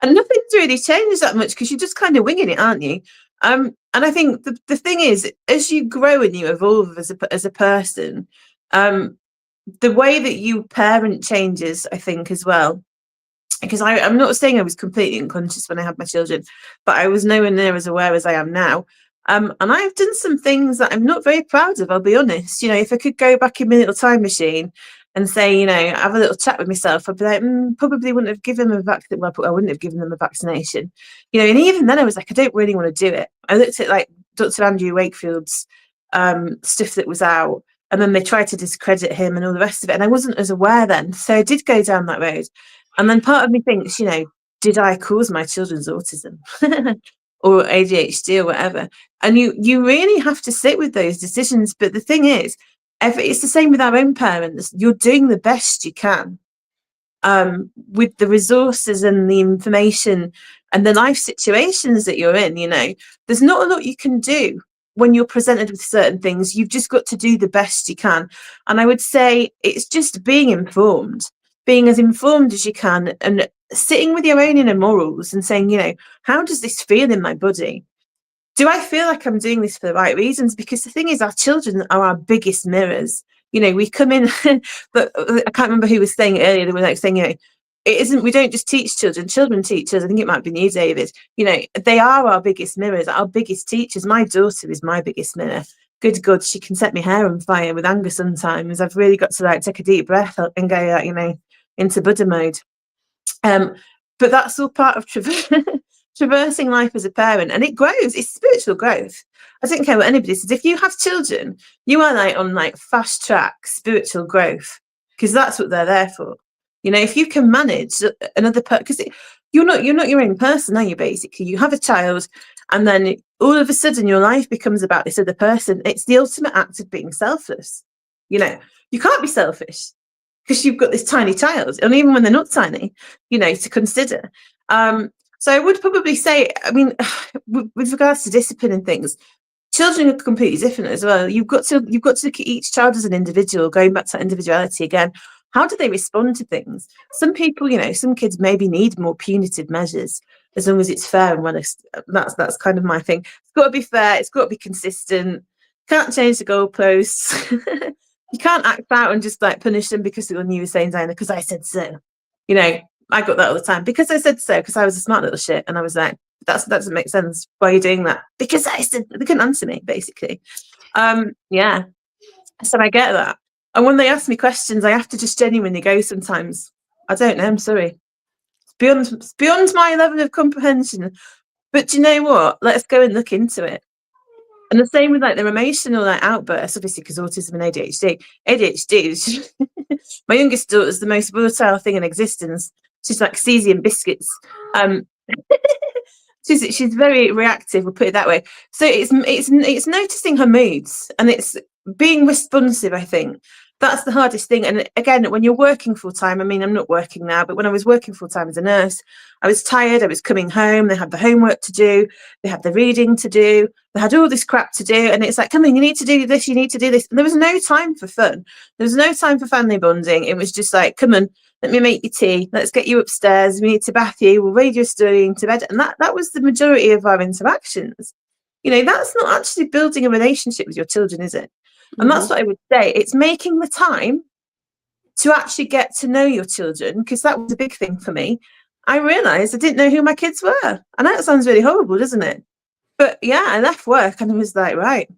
nothing's really changed that much because you're just kind of winging it, aren't you? And I think the thing is, as you grow and you evolve as a person, the way that you parent changes, I think, as well. Because I'm not saying I was completely unconscious when I had my children, but I was nowhere near as aware as I am now. And I've done some things that I'm not very proud of, I'll be honest. If I could go back in my little time machine and say, have a little chat with myself, I'd be like, probably wouldn't have given them a vaccine. Well, I wouldn't have given them a vaccination. And even then I was like, I don't really want to do it. I looked at like Dr. Andrew Wakefield's stuff that was out, and then they tried to discredit him and all the rest of it. And I wasn't as aware then, so I did go down that road. And then part of me thinks, did I cause my children's autism or ADHD or whatever? And you really have to sit with those decisions. But the thing is, it's the same with our own parents. You're doing the best you can with the resources and the information and the life situations that you're in. There's not a lot you can do when you're presented with certain things. You've just got to do the best you can. And I would say it's just being as informed as you can, and sitting with your own inner morals and saying, how does this feel in my body? Do I feel like I'm doing this for the right reasons? Because the thing is, our children are our biggest mirrors. We come in, but I can't remember who was saying it earlier. They were like saying, it isn't, we don't just teach children teach us. I think it might be you, David. They are our biggest mirrors, our biggest teachers. My daughter is my biggest mirror. Good God, she can set my hair on fire with anger sometimes. I've really got to take a deep breath and go, into Buddha mode. But that's all part of traversing life as a parent, and it grows. It's spiritual growth. I don't care what anybody says. If you have children, you are on fast track spiritual growth, because that's what they're there for. If you can manage another because you're not your own person, are you? Basically, you have a child, and then all of a sudden your life becomes about this other person. It's the ultimate act of being selfless. You can't be selfish because you've got this tiny child, and even when they're not tiny, to consider. So I would probably say, with regards to discipline and things, children are completely different as well. You've got to look at each child as an individual, going back to that individuality again. How do they respond to things? Some people, some kids maybe need more punitive measures, as long as it's fair and honest. That's kind of my thing. It's got to be fair. It's got to be consistent. Can't change the goalposts. You can't act out and just punish them because you were saying, Diana, because I said so. I got that all the time. Because I said so, because I was a smart little shit. And I was like, that doesn't make sense. Why are you doing that? Because I said, they couldn't answer me, basically. Yeah. So I get that. And when they ask me questions, I have to just genuinely go sometimes, I don't know, I'm sorry. It's beyond my level of comprehension. But do you know what? Let's go and look into it. And the same with their emotional outbursts, obviously, because autism and ADHD is my youngest daughter's the most volatile thing in existence. She's like cesium biscuits. She's very reactive, we'll put it that way. So it's noticing her moods, and it's being responsive, I think. That's the hardest thing. And again, when you're working full time, I'm not working now, but when I was working full time as a nurse, I was tired. I was coming home. They had the homework to do. They had the reading to do. They had all this crap to do. And it's like, come on, you need to do this. You need to do this. And there was no time for fun. There was no time for family bonding. It was just like, come on, let me make you tea. Let's get you upstairs. We need to bath you. We'll read your story into bed. And that was the majority of our interactions. That's not actually building a relationship with your children, is it? And that's what I would say. It's making the time to actually get to know your children, because that was a big thing for me. I realised I didn't know who my kids were. And that sounds really horrible, doesn't it? But yeah, I left work and I was like, right,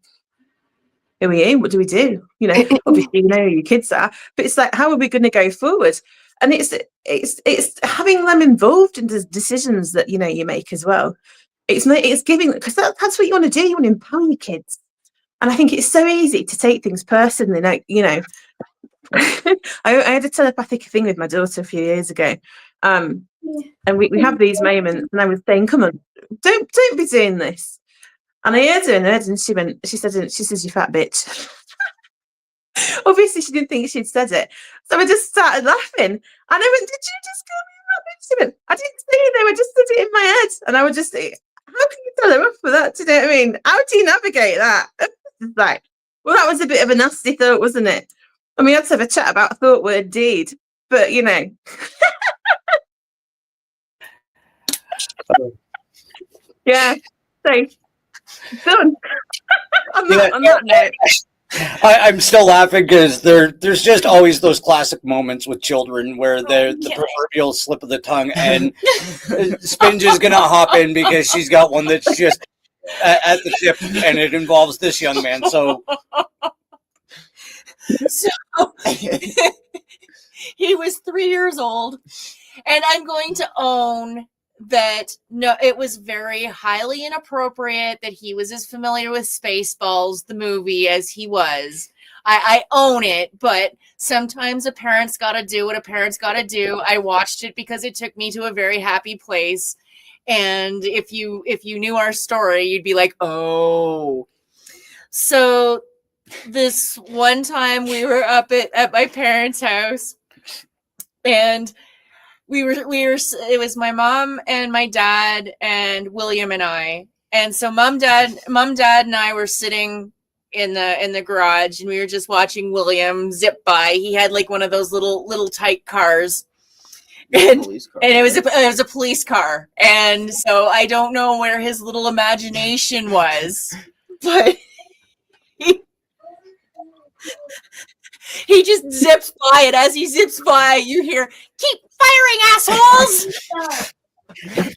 who are you? What do we do? Obviously you know who your kids are, but it's like, how are we going to go forward? And it's having them involved in the decisions that you make as well. It's giving, because that's what you want to do. You want to empower your kids. And I think it's so easy to take things personally. I had a telepathic thing with my daughter a few years ago. And we have these moments, and I was saying, come on, don't be doing this. And I heard her in her head, and she says, you fat bitch. Obviously, she didn't think she'd said it. So I just started laughing. And I went, did you just call me a fat bitch? She went, I didn't say it, I just said it in my head. And I would just say, how can you tell her off for that? Do you know what I mean? How do you navigate that? Like, well, that was a bit of a nasty thought, wasn't it? And we had to have a chat about thought, word, deed. But yeah. So done. on that note. I'm still laughing because there's just always those classic moments with children where they're the proverbial slip of the tongue, and Spinge is gonna hop in because she's got one that's just at the tip, and it involves this young man. So he was 3 years old, and I'm going to own that no, it was very highly inappropriate that he was as familiar with Spaceballs, the movie, as he was. I own it, but sometimes a parent's got to do what a parent's got to do. I watched it because it took me to a very happy place. And if you knew our story, you'd be like, oh. So this one time we were up at my parents' house, and we were it was my mom and my dad and William and I. And so mom, dad and I were sitting in the garage, and we were just watching William zip by. He had like one of those little tight cars. And it was a police car. And so I don't know where his little imagination was, but he just zips by, and as he zips by, you hear, "Keep firing, assholes!" And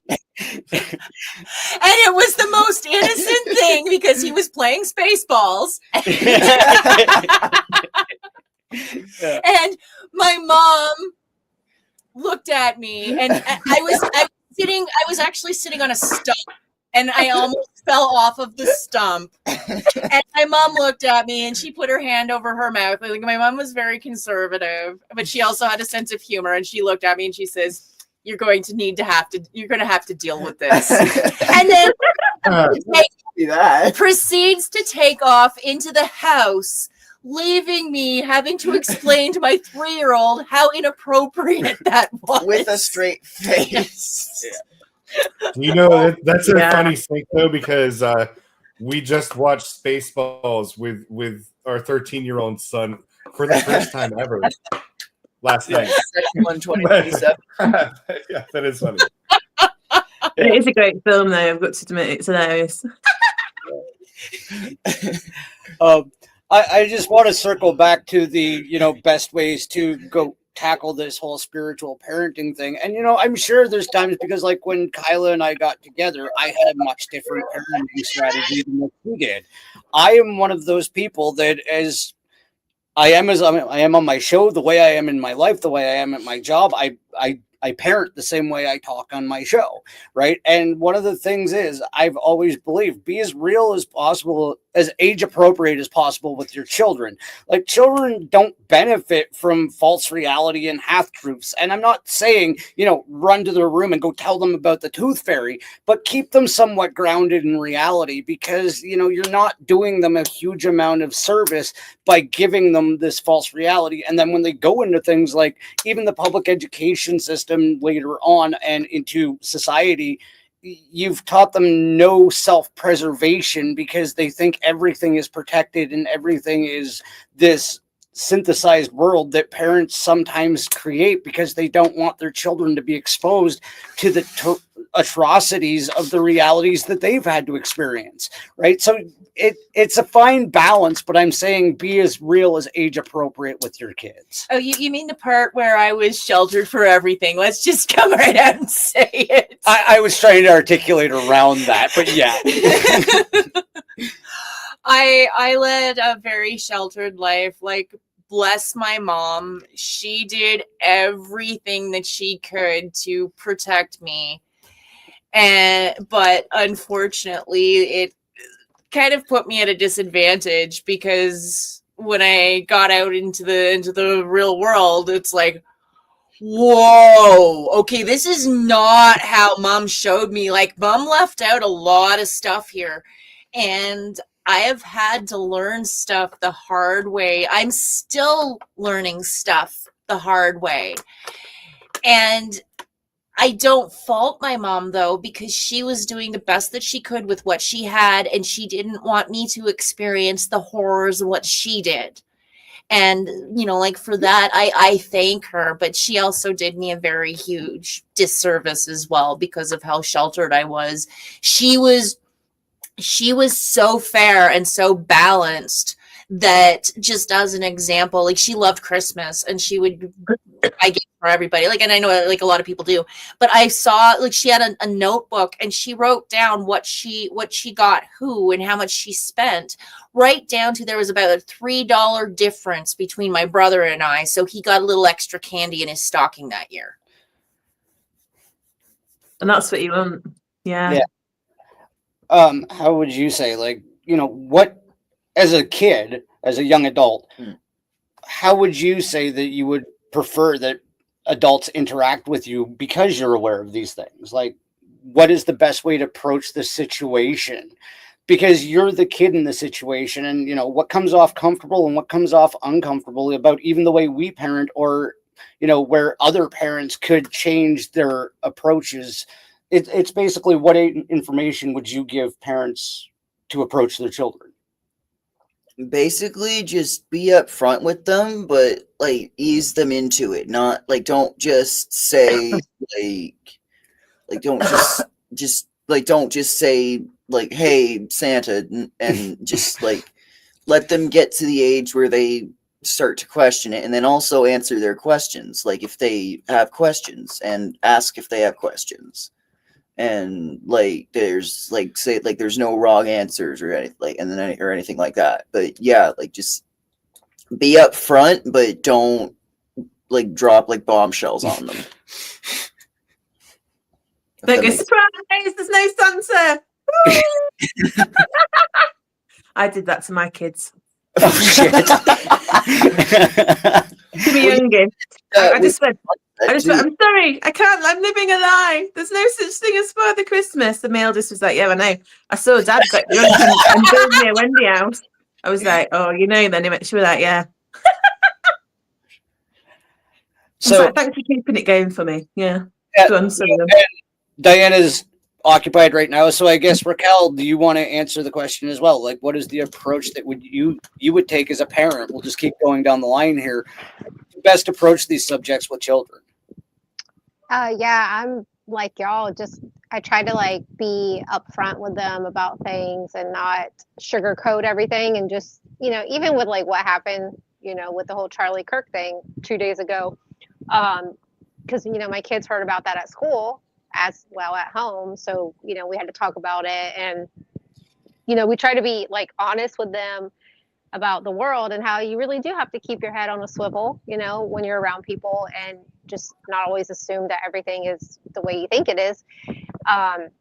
it was the most innocent thing because he was playing Spaceballs. And my mom looked at me, and I was actually sitting on a stump, and I almost fell off of the stump. And my mom looked at me, and she put her hand over her mouth. I think my mom was very conservative, but she also had a sense of humor. And she looked at me and she says, you're going to have to deal with this. And then proceeds to take off into the house, leaving me having to explain to my 3-year-old how inappropriate that was. With a straight face. You know, that's a funny thing, though, because we just watched Spaceballs with our 13-year-old son for the first time ever last night. Section 127. Yeah, that is funny. It is a great film, though. I've got to admit, it's hilarious. I just want to circle back to the, best ways to go tackle this whole spiritual parenting thing. And, I'm sure there's times because like when Kyla and I got together, I had a much different parenting strategy than what she did. I am one of those people that as I am on my show, the way I am in my life, the way I am at my job, I parent the same way I talk on my show, right? And one of the things is I've always believed be as real as possible, as age appropriate as possible with your children. Like children don't benefit from false reality and half truths. And I'm not saying, run to their room and go tell them about the tooth fairy, but keep them somewhat grounded in reality because, you're not doing them a huge amount of service by giving them this false reality. And then when they go into things like even the public education system later on and into society, you've taught them no self-preservation because they think everything is protected and everything is this synthesized world that parents sometimes create because they don't want their children to be exposed to the atrocities of the realities that they've had to experience, right? So it's a fine balance, but I'm saying be as real as age appropriate with your kids. Oh, you mean the part where I was sheltered for everything? Let's just come right out and say it. I was trying to articulate around that, but yeah. I led a very sheltered life. Like, bless my mom. She did everything that she could to protect me. But unfortunately, it kind of put me at a disadvantage because when I got out into the real world, it's like, whoa, okay, this is not how mom showed me. Like, mom left out a lot of stuff here. And I have had to learn stuff the hard way. I'm still learning stuff the hard way. And I don't fault my mom, though, because she was doing the best that she could with what she had, and she didn't want me to experience the horrors of what she did. And, like for that, I thank her, but she also did me a very huge disservice as well because of how sheltered I was. She was so fair and so balanced that, just as an example, like she loved Christmas and she would buy gifts for everybody. Like, and I know like a lot of people do, but I saw like she had a notebook and she wrote down what she got who and how much she spent, right down to there was about a $3 difference between my brother and I. So he got a little extra candy in his stocking that year. And that's what you want. Yeah. How would you say, like, what, as a kid, as a young adult, how would you say that you would prefer that adults interact with you because you're aware of these things? Like, what is the best way to approach the situation? Because you're the kid in the situation, and what comes off comfortable and what comes off uncomfortable about even the way we parent, or where other parents could change their approaches. It's basically, what information would you give parents to approach their children? Basically, just be upfront with them, but like ease them into it. Not like, don't just say don't just say like, "Hey, Santa," and just like let them get to the age where they start to question it, and then also answer their questions, like if they have questions, and ask if they have questions. And like there's like, say like there's no wrong answers or anything, like, and then or anything like that. But yeah, like just be upfront, but don't like drop like bombshells on them. Don't go, surprise, there's no Santa. I did that to my kids. Oh shit. To be younger. I just went, I'm sorry, I can't, I'm living a lie. There's no such thing as Father Christmas. The male just was like, yeah, I know. I saw Dad got drunk and build me a Wendy house. I was like, oh, then she was like, yeah. So like, thanks for keeping it going for me. Yeah. Go on, Diana's occupied right now, so I guess, Raquel, do you want to answer the question as well? Like, what is the approach that you would take as a parent? We'll just keep going down the line here. Best approach these subjects with children. Yeah, I'm like y'all. I try to like be upfront with them about things and not sugarcoat everything, and just even with like what happened with the whole Charlie Kirk thing 2 days ago, because my kids heard about that at school as well at home, so we had to talk about it, and we try to be like honest with them about the world and how you really do have to keep your head on a swivel, when you're around people, and just not always assume that everything is the way you think it is. And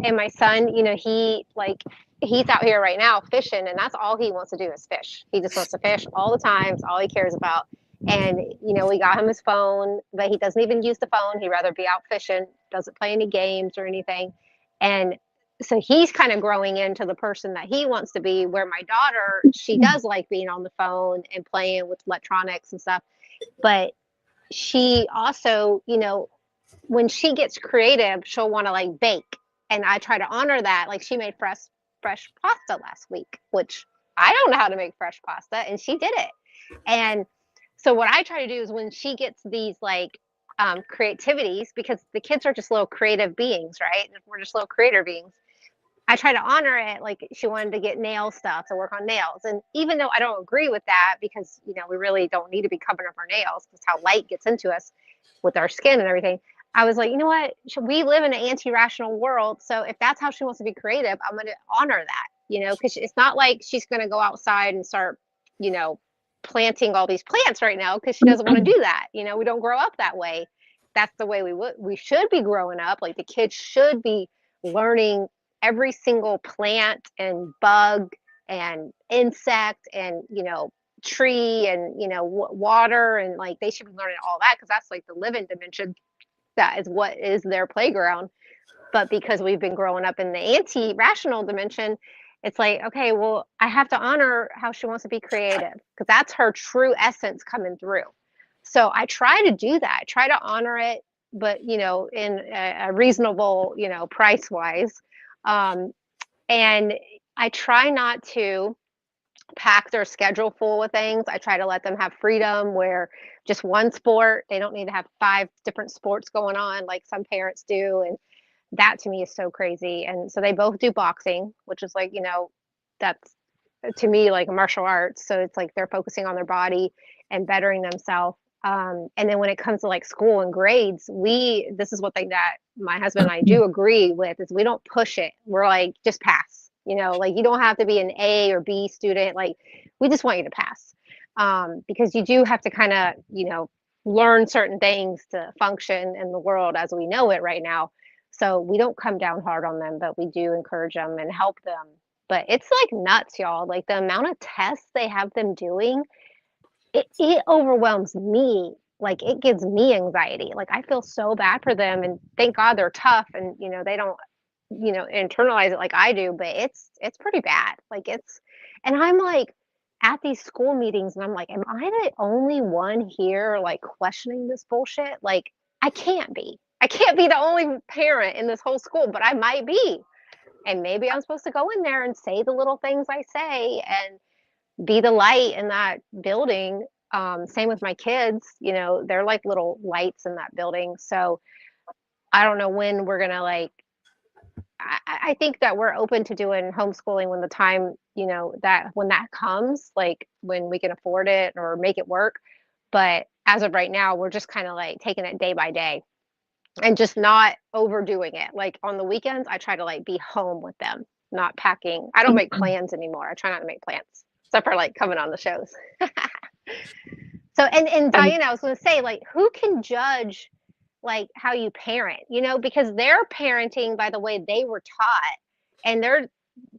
my son, he's out here right now fishing, and that's all he wants to do is fish. He just wants to fish all the time. It's all he cares about. And, we got him his phone, but he doesn't even use the phone. He'd rather be out fishing, doesn't play any games or anything. And so he's kind of growing into the person that he wants to be, where my daughter, she does like being on the phone and playing with electronics and stuff. But she also, when she gets creative, she'll want to like bake. And I try to honor that. Like, she made fresh pasta last week, which I don't know how to make fresh pasta, and she did it. And so what I try to do is, when she gets these like creativities, because the kids are just little creative beings, right? We're just little creator beings. I try to honor it. Like, she wanted to get nail stuff to work on nails. And even though I don't agree with that, because, we really don't need to be covering up our nails, because how light gets into us with our skin and everything. I was like, you know what? We live in an anti-rational world. So if that's how she wants to be creative, I'm going to honor that, because it's not like she's going to go outside and start, planting all these plants right now, because she doesn't want to do that. We don't grow up that way. That's the way we should be growing up. Like, the kids should be learning every single plant and bug and insect and tree and water, and like they should be learning all that, because that's like the living dimension. That is what is their playground. But because we've been growing up in the anti-rational dimension, it's like, okay, well, I have to honor how she wants to be creative, because that's her true essence coming through. So I try to do that. I try to honor it, but in a reasonable, price wise. And I try not to pack their schedule full with things. I try to let them have freedom, where just one sport, they don't need to have 5 different sports going on like some parents do. And that to me is so crazy. And so they both do boxing, which is like, that's to me like martial arts. So it's like they're focusing on their body and bettering themselves. And then when it comes to like school and grades, this is what that my husband and I do agree with, is we don't push it. We're like, just pass, like you don't have to be an A or B student. Like, we just want you to pass. Because you do have to kind of, learn certain things to function in the world as we know it right now. So we don't come down hard on them, but we do encourage them and help them. But it's like nuts, y'all. Like the amount of tests they have them doing, it overwhelms me. Like it gives me anxiety. Like I feel so bad for them, and thank God they're tough and they don't internalize it like I do, but it's pretty bad. Like and I'm like at these school meetings and I'm like, am I the only one here like questioning this bullshit? Like I can't be. I can't be the only parent in this whole school, but I might be. And maybe I'm supposed to go in there and say the little things I say and be the light in that building. Same with my kids, they're like little lights in that building. So I don't know when we're gonna like I think that we're open to doing homeschooling when the time, that when that comes, like when we can afford it or make it work. But as of right now, we're just kind of like taking it day by day and just not overdoing it. Like on the weekends, I try to like be home with them, not packing. I don't make plans anymore. I try not to make plans, except for like coming on the shows. So, and Diana, I was going to say, like, who can judge like how you parent, because they're parenting by the way they were taught, and they're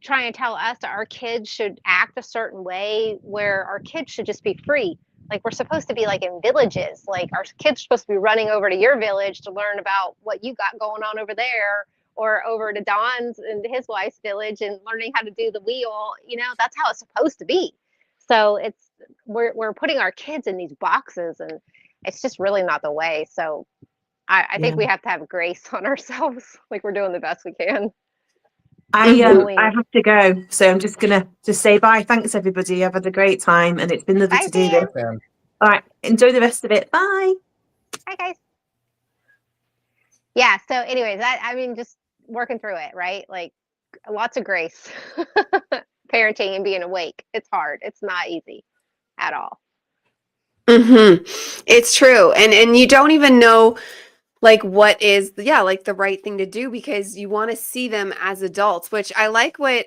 trying to tell us that our kids should act a certain way where our kids should just be free. Like we're supposed to be like in villages, like our kids are supposed to be running over to your village to learn about what you got going on over there, or over to Don's and his wife's village and learning how to do the wheel. That's how it's supposed to be. So we're putting our kids in these boxes, and it's just really not the way. So I think we have to have grace on ourselves, like we're doing the best we can. I have to go, so I'm just gonna say bye. Thanks everybody. I've had a great time, and it's been lovely Bye, to do Sam. this. All right, enjoy the rest of it. Bye. Hi guys. Yeah. So, anyways, I mean, just working through it, right? Like lots of grace. Parenting and being awake. It's hard. It's not easy at all. It's true, and you don't even know like what is like the right thing to do, because you want to see them as adults, which I like what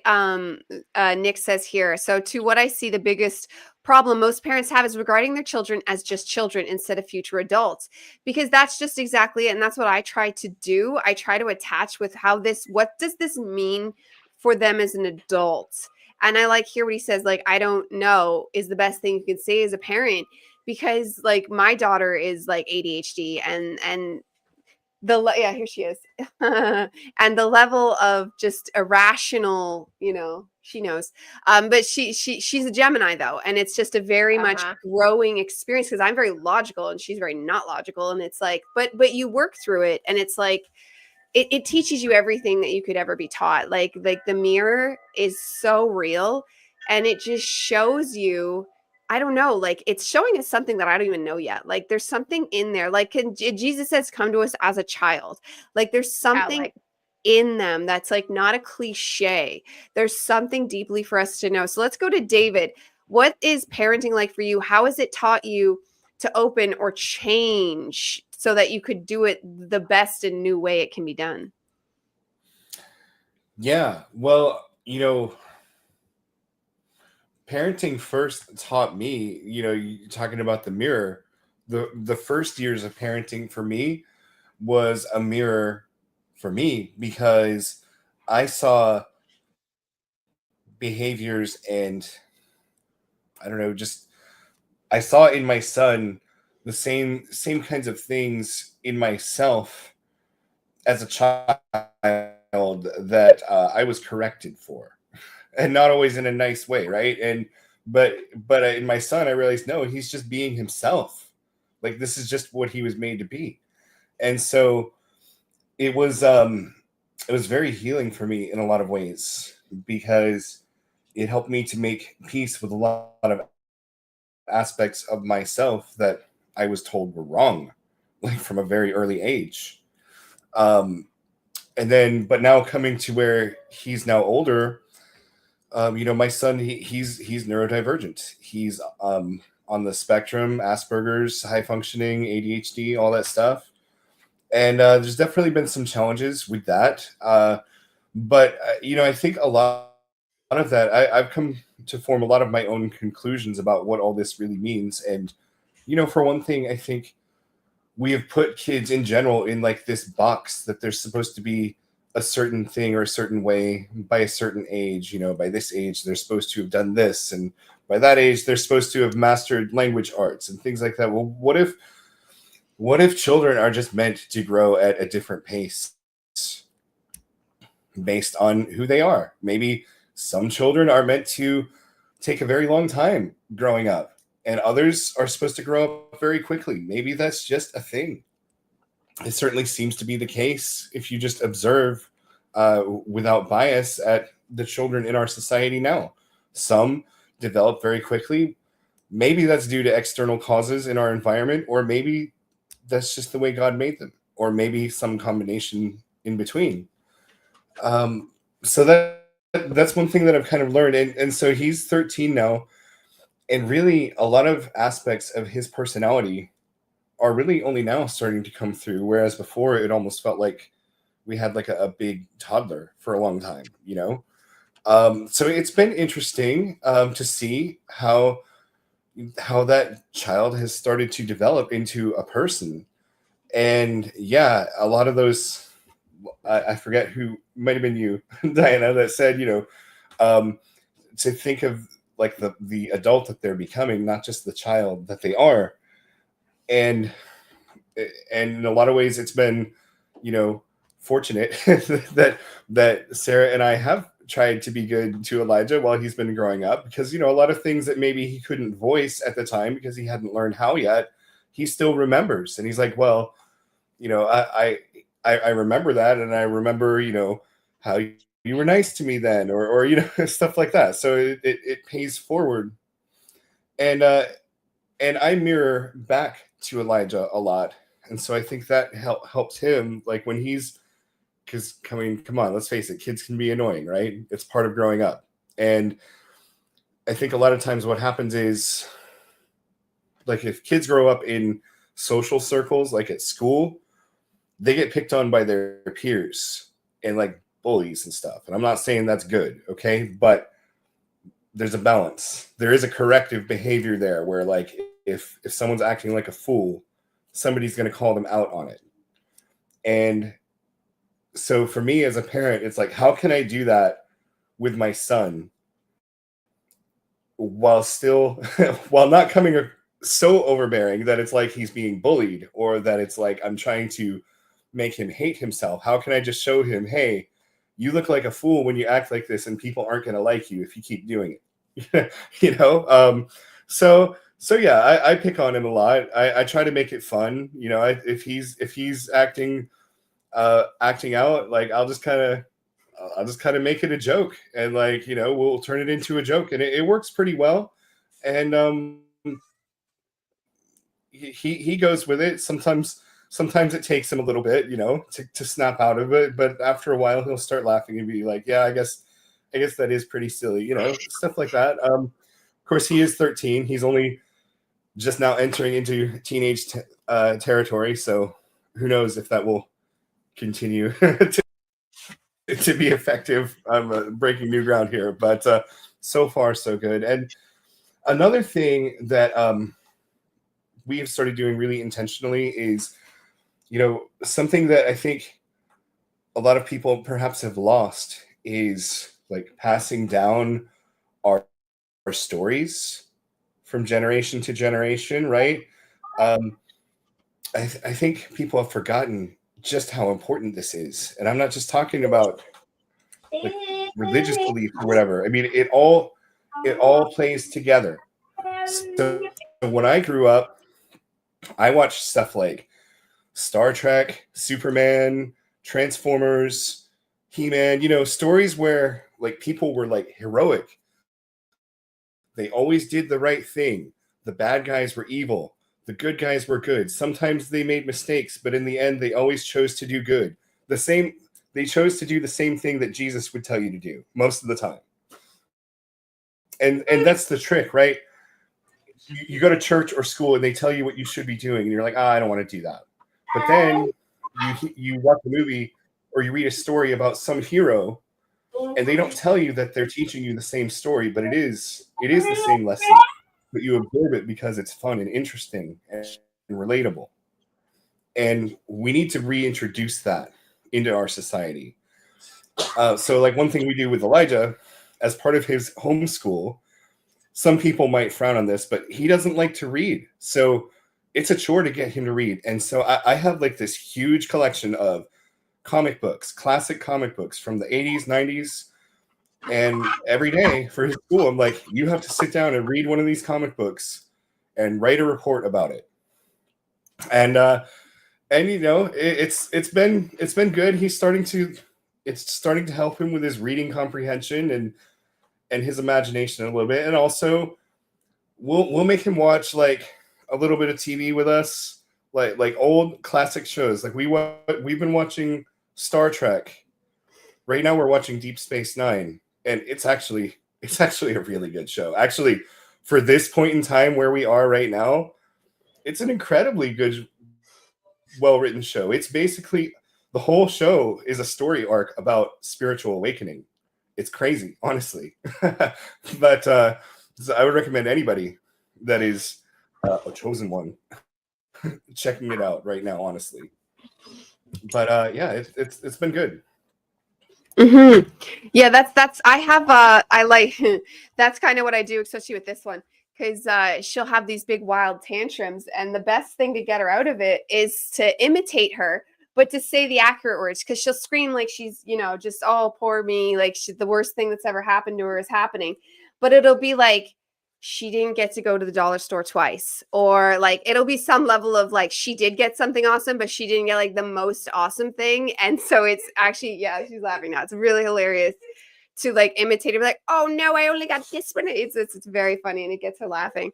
Nick says here. So to what I see, the biggest problem most parents have is regarding their children as just children instead of future adults, because that's just exactly it. And that's what I try to do. I try to attach with what does this mean for them as an adult? And I like hear what he says, like, I don't know is the best thing you can say as a parent, because like my daughter is like ADHD, and here she is. And the level of just irrational, she knows, but she's a Gemini though, and it's just a very much growing experience, because I'm very logical and she's very not logical, and it's like but you work through it, and it's like it teaches you everything that you could ever be taught. Like the mirror is so real, and it just shows you, I don't know, like it's showing us something that I don't even know yet. Like there's something in there. Like Jesus says, come to us as a child. Like there's something in them that's like not a cliche. There's something deeply for us to know. So let's go to David. What is parenting like for you? How has it taught you to open or change so that you could do it the best and new way it can be done? Yeah, well, parenting first taught me, you talking about the mirror, the first years of parenting for me was a mirror for me, because I saw behaviors and I don't know, just I saw in my son the same kinds of things in myself as a child that I was corrected for, and not always in a nice way, right? And but in my son, I realized no, he's just being himself. Like this is just what he was made to be, and so it was very healing for me in a lot of ways, because it helped me to make peace with a lot of aspects of myself that I was told were wrong, like from a very early age. And then, but now coming to where he's now older, my son, he's neurodivergent. He's on the spectrum, Asperger's, high functioning, ADHD, all that stuff. And there's definitely been some challenges with that. But I think a lot of that, I've come to form a lot of my own conclusions about what all this really means. And, for one thing, I think we have put kids in general in like this box that they're supposed to be a certain thing or a certain way by a certain age. You know, by this age they're supposed to have done this, and by that age they're supposed to have mastered language arts and things like that. Well, what if children are just meant to grow at a different pace based on who they are? Maybe some children are meant to take a very long time growing up, and others are supposed to grow up very quickly. Maybe that's just a thing. It certainly seems to be the case if you just observe without bias at the children in our society now. Some develop very quickly. Maybe that's due to external causes in our environment, or maybe that's just the way God made them, or maybe some combination in between. So that's one thing that I've kind of learned. And so he's 13 now, and really a lot of aspects of his personality are really only now starting to come through, whereas before it almost felt like we had like a big toddler for a long time, you know? So it's been interesting to see how that child has started to develop into a person. And yeah, a lot of those, I forget who, might have been you, Diana, that said, to think of like the adult that they're becoming, not just the child that they are. And in a lot of ways it's been, fortunate that Sarah and I have tried to be good to Elijah while he's been growing up, because, a lot of things that maybe he couldn't voice at the time because he hadn't learned how yet, he still remembers. And he's like, well, I remember that. And I remember, how you were nice to me then, or stuff like that. So it pays forward. And I mirror back to Elijah a lot. And so I think that helps him, like when he's, because come on, let's face it, kids can be annoying, right? It's part of growing up. And I think a lot of times what happens is, like, if kids grow up in social circles, like at school, they get picked on by their peers and like bullies and stuff. And I'm not saying that's good, okay? But there's a balance. There is a corrective behavior there where, like, if someone's acting like a fool, somebody's going to call them out on it. And so for me as a parent, it's like, how can I do that with my son while not coming so overbearing that it's like he's being bullied, or that it's like I'm trying to make him hate himself? How can I just show him, hey, you look like a fool when you act like this, and people aren't going to like you if you keep doing it. So yeah, I pick on him a lot. I try to make it fun. If he's acting out, like I'll just kind of make it a joke, and like, we'll turn it into a joke, and it works pretty well. And he goes with it. Sometimes it takes him a little bit, to snap out of it, but after a while he'll start laughing and be like, yeah, I guess that is pretty silly, stuff like that. Of course, he is 13. He's only just now entering into teenage territory, so who knows if that will continue to be effective. I'm breaking new ground here, but so far so good. And another thing that we have started doing really intentionally is, something that I think a lot of people perhaps have lost is like passing down our stories from generation to generation, right? I think people have forgotten just how important this is. And I'm not just talking about like religious belief or whatever. I mean, it all plays together. So when I grew up, I watched stuff like Star Trek, Superman, Transformers, He-Man, stories where like people were like heroic. They always did the right thing. The bad guys were evil. The good guys were good. Sometimes they made mistakes, but in the end, they always chose to do good. They chose to do the same thing that Jesus would tell you to do most of the time. And that's the trick, right? You go to church or school and they tell you what you should be doing, and you're like, I don't want to do that. But then you watch a movie or you read a story about some hero, and they don't tell you that they're teaching you the same story, but it is the same lesson. But you absorb it because it's fun and interesting and relatable. and we need to reintroduce that into our society. So like one thing we do with Elijah as part of his homeschool, some people might frown on this, but he doesn't like to read. So it's a chore to get him to read. And so I have like this huge collection of comic books, classic comic books from the 80s, 90s. And every day for his school, I'm like, you have to sit down and read one of these comic books and write a report about it. And you know, it's been good. It's starting to help him with his reading comprehension and his imagination a little bit. And also we'll make him watch like a little bit of TV with us, like old classic shows. Like we've been watching Star Trek. Right now we're watching Deep Space Nine, and it's actually a really good show. Actually, for this point in time where we are right now, it's an incredibly good, well-written show. It's basically the whole show is a story arc about spiritual awakening. It's crazy, honestly. But so I would recommend anybody that is a chosen one checking it out right now, honestly. But yeah, it's been good. Mm-hmm. Yeah, that's I have I like that's kind of what I do, especially with this one, because she'll have these big wild tantrums, and the best thing to get her out of it is to imitate her, but to say the accurate words, because she'll scream like she's, you know, just, oh, poor me, like the worst thing that's ever happened to her is happening, but it'll be like she didn't get to go to the dollar store twice, or like it'll be some level of like she did get something awesome, but she didn't get like the most awesome thing. And so it's actually, yeah, she's laughing now. It's really hilarious to like imitate her, like, oh no, I only got this one. It's very funny, and it gets her laughing.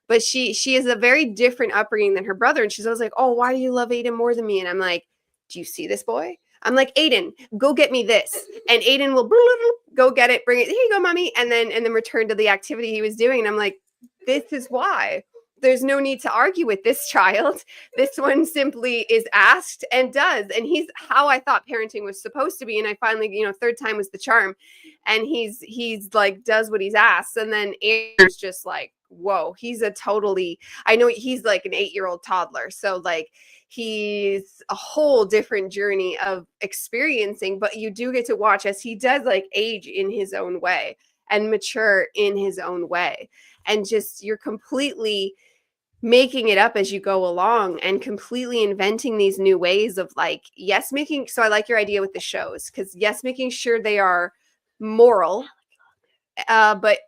But she is a very different upbringing than her brother, and she's always like, oh, why do you love Aiden more than me? And I'm like, do you see this boy? I'm like, Aiden, go get me this. And Aiden will go get it, bring it. Here you go, mommy. And then return to the activity he was doing. And I'm like, this is why. There's no need to argue with this child. This one simply is asked and does. And he's how I thought parenting was supposed to be. And I finally, you know, third time was the charm. And he's like, does what he's asked. And then Aaron's just like, whoa, he's I know he's like an 8-year-old toddler. So like, he's a whole different journey of experiencing, but you do get to watch as he does like age in his own way and mature in his own way. And just, you're completely making it up as you go along and completely inventing these new ways of like, yes, so I like your idea with the shows, because yes, making sure they are moral, but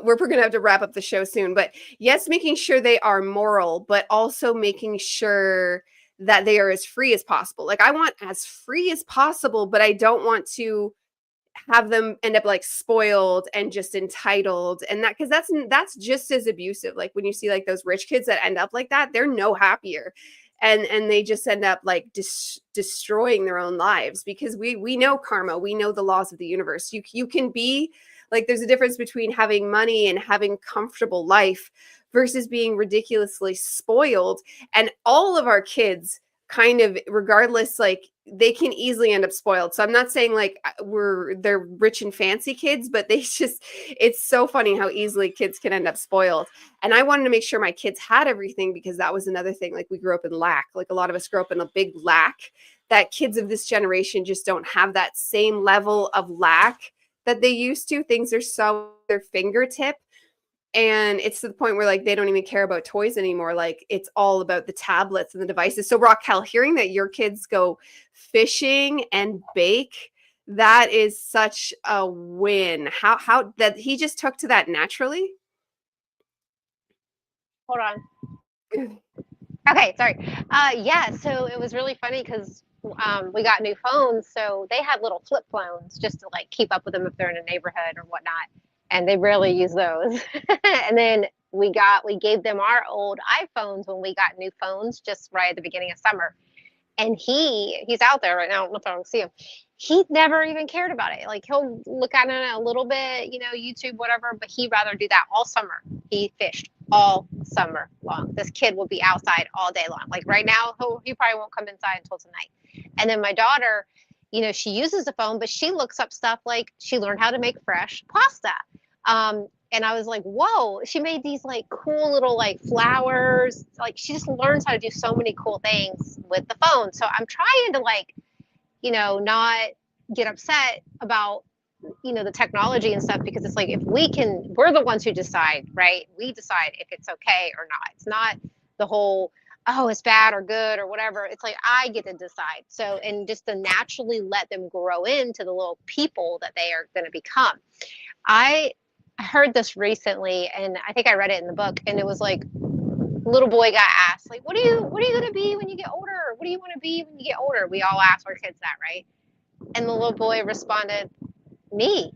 we're going to have to wrap up the show soon, but yes, making sure they are moral, but also making sure that they are as free as possible. Like, I want as free as possible, but I don't want to have them end up like spoiled and just entitled, and that, because that's just as abusive. Like when you see like those rich kids that end up like that, they're no happier, and they just end up like destroying their own lives, because we know karma, we know the laws of the universe. You can be like, there's a difference between having money and having comfortable life versus being ridiculously spoiled. And all of our kids kind of, regardless, like they can easily end up spoiled. So I'm not saying like they're rich and fancy kids, but it's so funny how easily kids can end up spoiled. And I wanted to make sure my kids had everything, because that was another thing. Like we grew up in lack. Like a lot of us grew up in a big lack, that kids of this generation just don't have that same level of lack that they used to. Things are so at their fingertip. And it's to the point where like they don't even care about toys anymore. Like it's all about the tablets and the devices. So Raquel, hearing that your kids go fishing and bake, that is such a win. How that he just took to that naturally. Hold on. Okay, sorry. Yeah, so it was really funny because we got new phones, so they had little flip phones just to like keep up with them if they're in a neighborhood or whatnot, and they rarely use those. And then we gave them our old iPhones when we got new phones just right at the beginning of summer. And he's out there right now. I don't know if I can see him. He never even cared about it. Like he'll look at it a little bit, you know, YouTube, whatever, but he'd rather do that all summer. He fished all summer long. This kid will be outside all day long. Like right now, he probably won't come inside until tonight. And then my daughter, you know, she uses the phone, but she looks up stuff like she learned how to make fresh pasta. And I was like, whoa, she made these like cool little like flowers. Like she just learns how to do so many cool things with the phone. So I'm trying to like, not get upset about, the technology and stuff, because it's like, if we're the ones who decide, right? We decide if it's okay or not. It's not the whole, oh, it's bad or good or whatever. It's like, I get to decide. So, and just to naturally let them grow into the little people that they are going to become. I heard this recently, and I think I read it in the book, and it was like, little boy got asked, like, what are you going to be when you get older? What do you want to be when you get older? We all ask our kids that, right? And the little boy responded, me.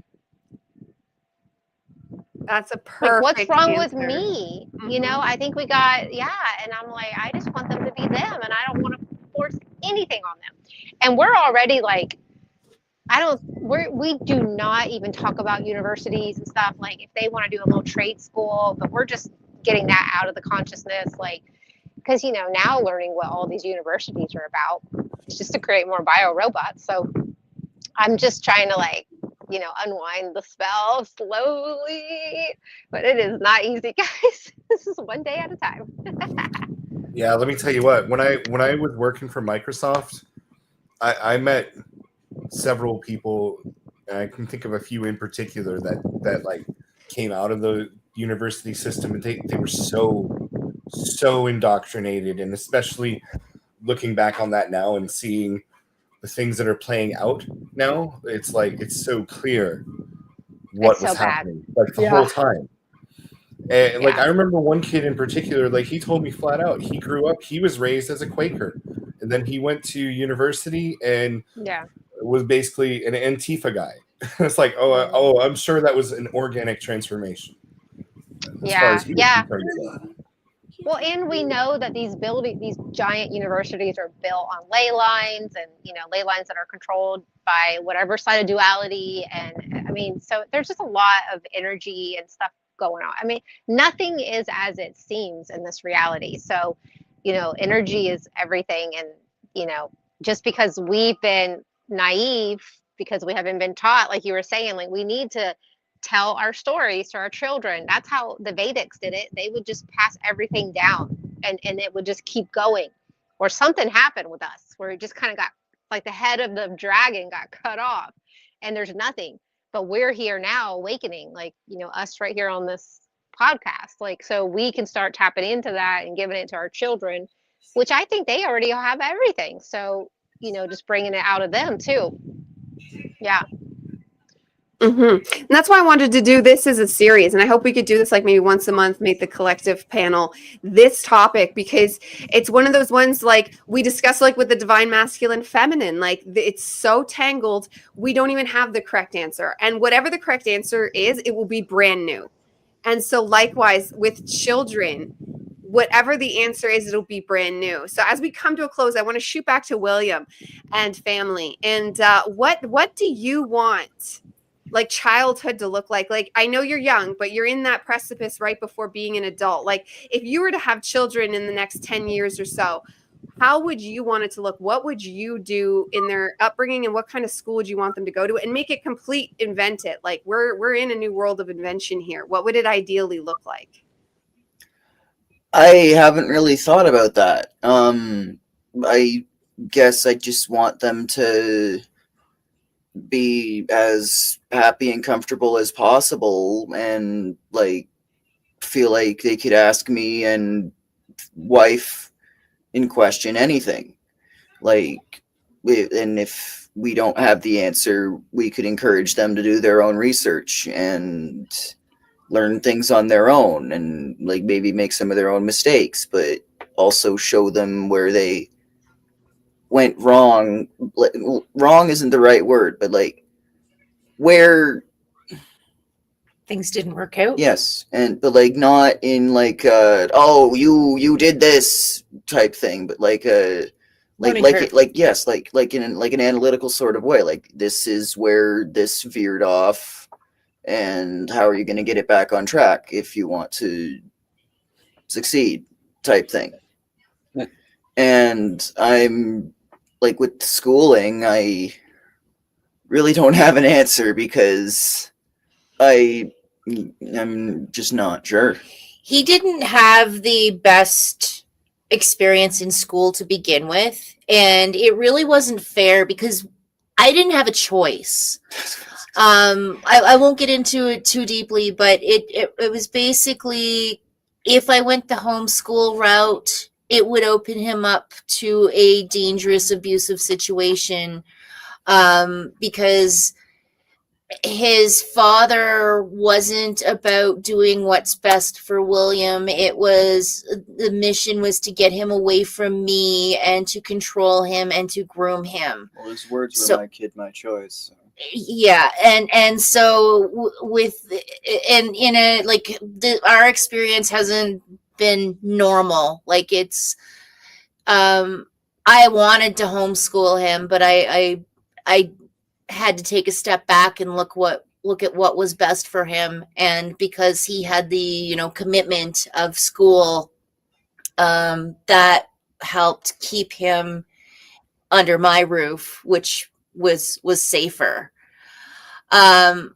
That's a Like, perfect what's wrong with answer. me? Mhm. I think we got, and I'm like, I just want them to be them, and I don't want to force anything on them. And we're already like, we do not even talk about universities and stuff. Like, if they want to do a little trade school, but we're just getting that out of the consciousness, like, because now learning what all these universities are about is just to create more bio robots. So I'm just trying to like, unwind the spell slowly, but it is not easy, guys. This is one day at a time. Yeah, let me tell you what. When I was working for Microsoft, I met several people, and I can think of a few in particular that like came out of the university system, and they were so indoctrinated, and especially looking back on that now and seeing the things that are playing out now, it's like it's so clear what It's was so bad. happening like the Yeah. whole time. And like Yeah. I remember one kid in particular, like he told me flat out, he grew up, he was raised as a Quaker, and then he went to university and Yeah. was basically an Antifa guy. It's like, oh, I'm sure that was an organic transformation as far Yeah. as he was Yeah. concerned. Well, and we know that these giant universities are built on ley lines, and ley lines that are controlled by whatever side of duality. And I mean, so there's just a lot of energy and stuff going on. I mean, nothing is as it seems in this reality. So, energy is everything. And just because we've been naive, because we haven't been taught, like you were saying, like we need to tell our stories to our children. That's how the Vedics did it. They would just pass everything down, and it would just keep going. Or something happened with us where it just kind of got like the head of the dragon got cut off, and there's nothing. But we're here now awakening, like, us right here on this podcast. Like, so we can start tapping into that and giving it to our children, which I think they already have everything. So, just bringing it out of them too. Yeah. And that's why I wanted to do this as a series, and I hope we could do this like maybe once a month, make the collective panel this topic, because it's one of those ones like we discuss, like with the divine masculine feminine, like it's so tangled, we don't even have the correct answer, and whatever the correct answer is, it will be brand new. And so likewise with children, whatever the answer is, it'll be brand new. So as we come to a close, I want to shoot back to William and family, and what do you want like childhood to look like? Like, I know you're young, but you're in that precipice right before being an adult. Like, if you were to have children in the next 10 years or so, how would you want it to look? What would you do in their upbringing, and what kind of school would you want them to go to, and make it complete, invent it? Like, we're in a new world of invention here. What would it ideally look like? I haven't really thought about that. I guess I just want them to be as happy and comfortable as possible, and like feel like they could ask me and wife in question anything. Like, and if we don't have the answer, we could encourage them to do their own research and learn things on their own, and like maybe make some of their own mistakes, but also show them where they went wrong. Wrong isn't the right word, but like where Things didn't work out. yes, and but like not in like oh you did this type thing, but like Learning like curve. like yes, like in an analytical sort of way, like this is where this veered off, and how are you going to get it back on track if you want to succeed type thing. And I'm like, with schooling, I really don't have an answer, because I I'm just not sure. He didn't have the best experience in school to begin with, and it really wasn't fair because I didn't have a choice. I won't get into it too deeply, but it was basically, if I went the homeschool route, it would open him up to a dangerous, abusive situation, because his father wasn't about doing what's best for William. It was, the mission was to get him away from me and to control him and to groom him. Well, his words were So- my kid, my choice. So. Yeah, and so with, and in a, like, our experience hasn't been normal. Like, it's, I wanted to homeschool him, but I had to take a step back and look at what was best for him. And because he had the, commitment of school, that helped keep him under my roof, which was safer. But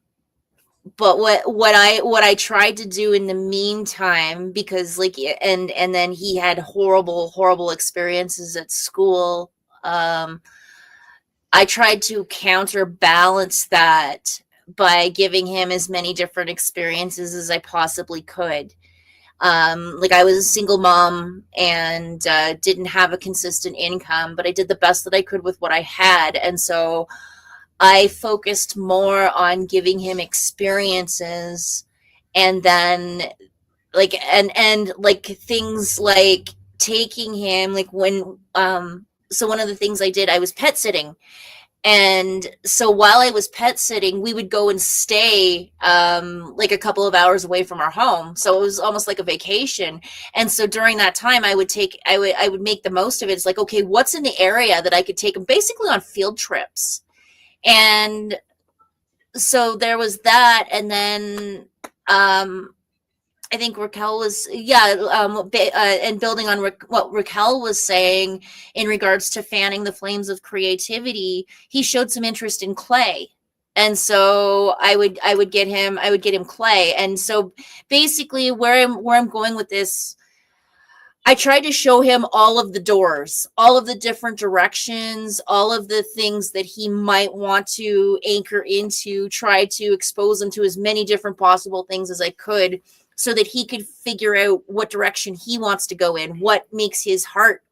what I tried to do in the meantime, because and then he had horrible experiences at school, I tried to counterbalance that by giving him as many different experiences as I possibly could. I was a single mom and didn't have a consistent income, but I did the best that I could with what I had. And so I focused more on giving him experiences, and then things like taking him, so one of the things I did, I was pet sitting. And so while I was pet sitting, we would go and stay a couple of hours away from our home. So it was almost like a vacation. And so during that time, I would make the most of it. It's like, okay, what's in the area that I could take him basically on field trips? And so there was that. And then I think Raquel was, and building on what Raquel was saying in regards to fanning the flames of creativity, he showed some interest in clay. And so I would get him clay. And so basically where I'm going with this, I tried to show him all of the doors, all of the different directions, all of the things that he might want to anchor into, try to expose him to as many different possible things as I could, so that he could figure out what direction he wants to go in, what makes his heart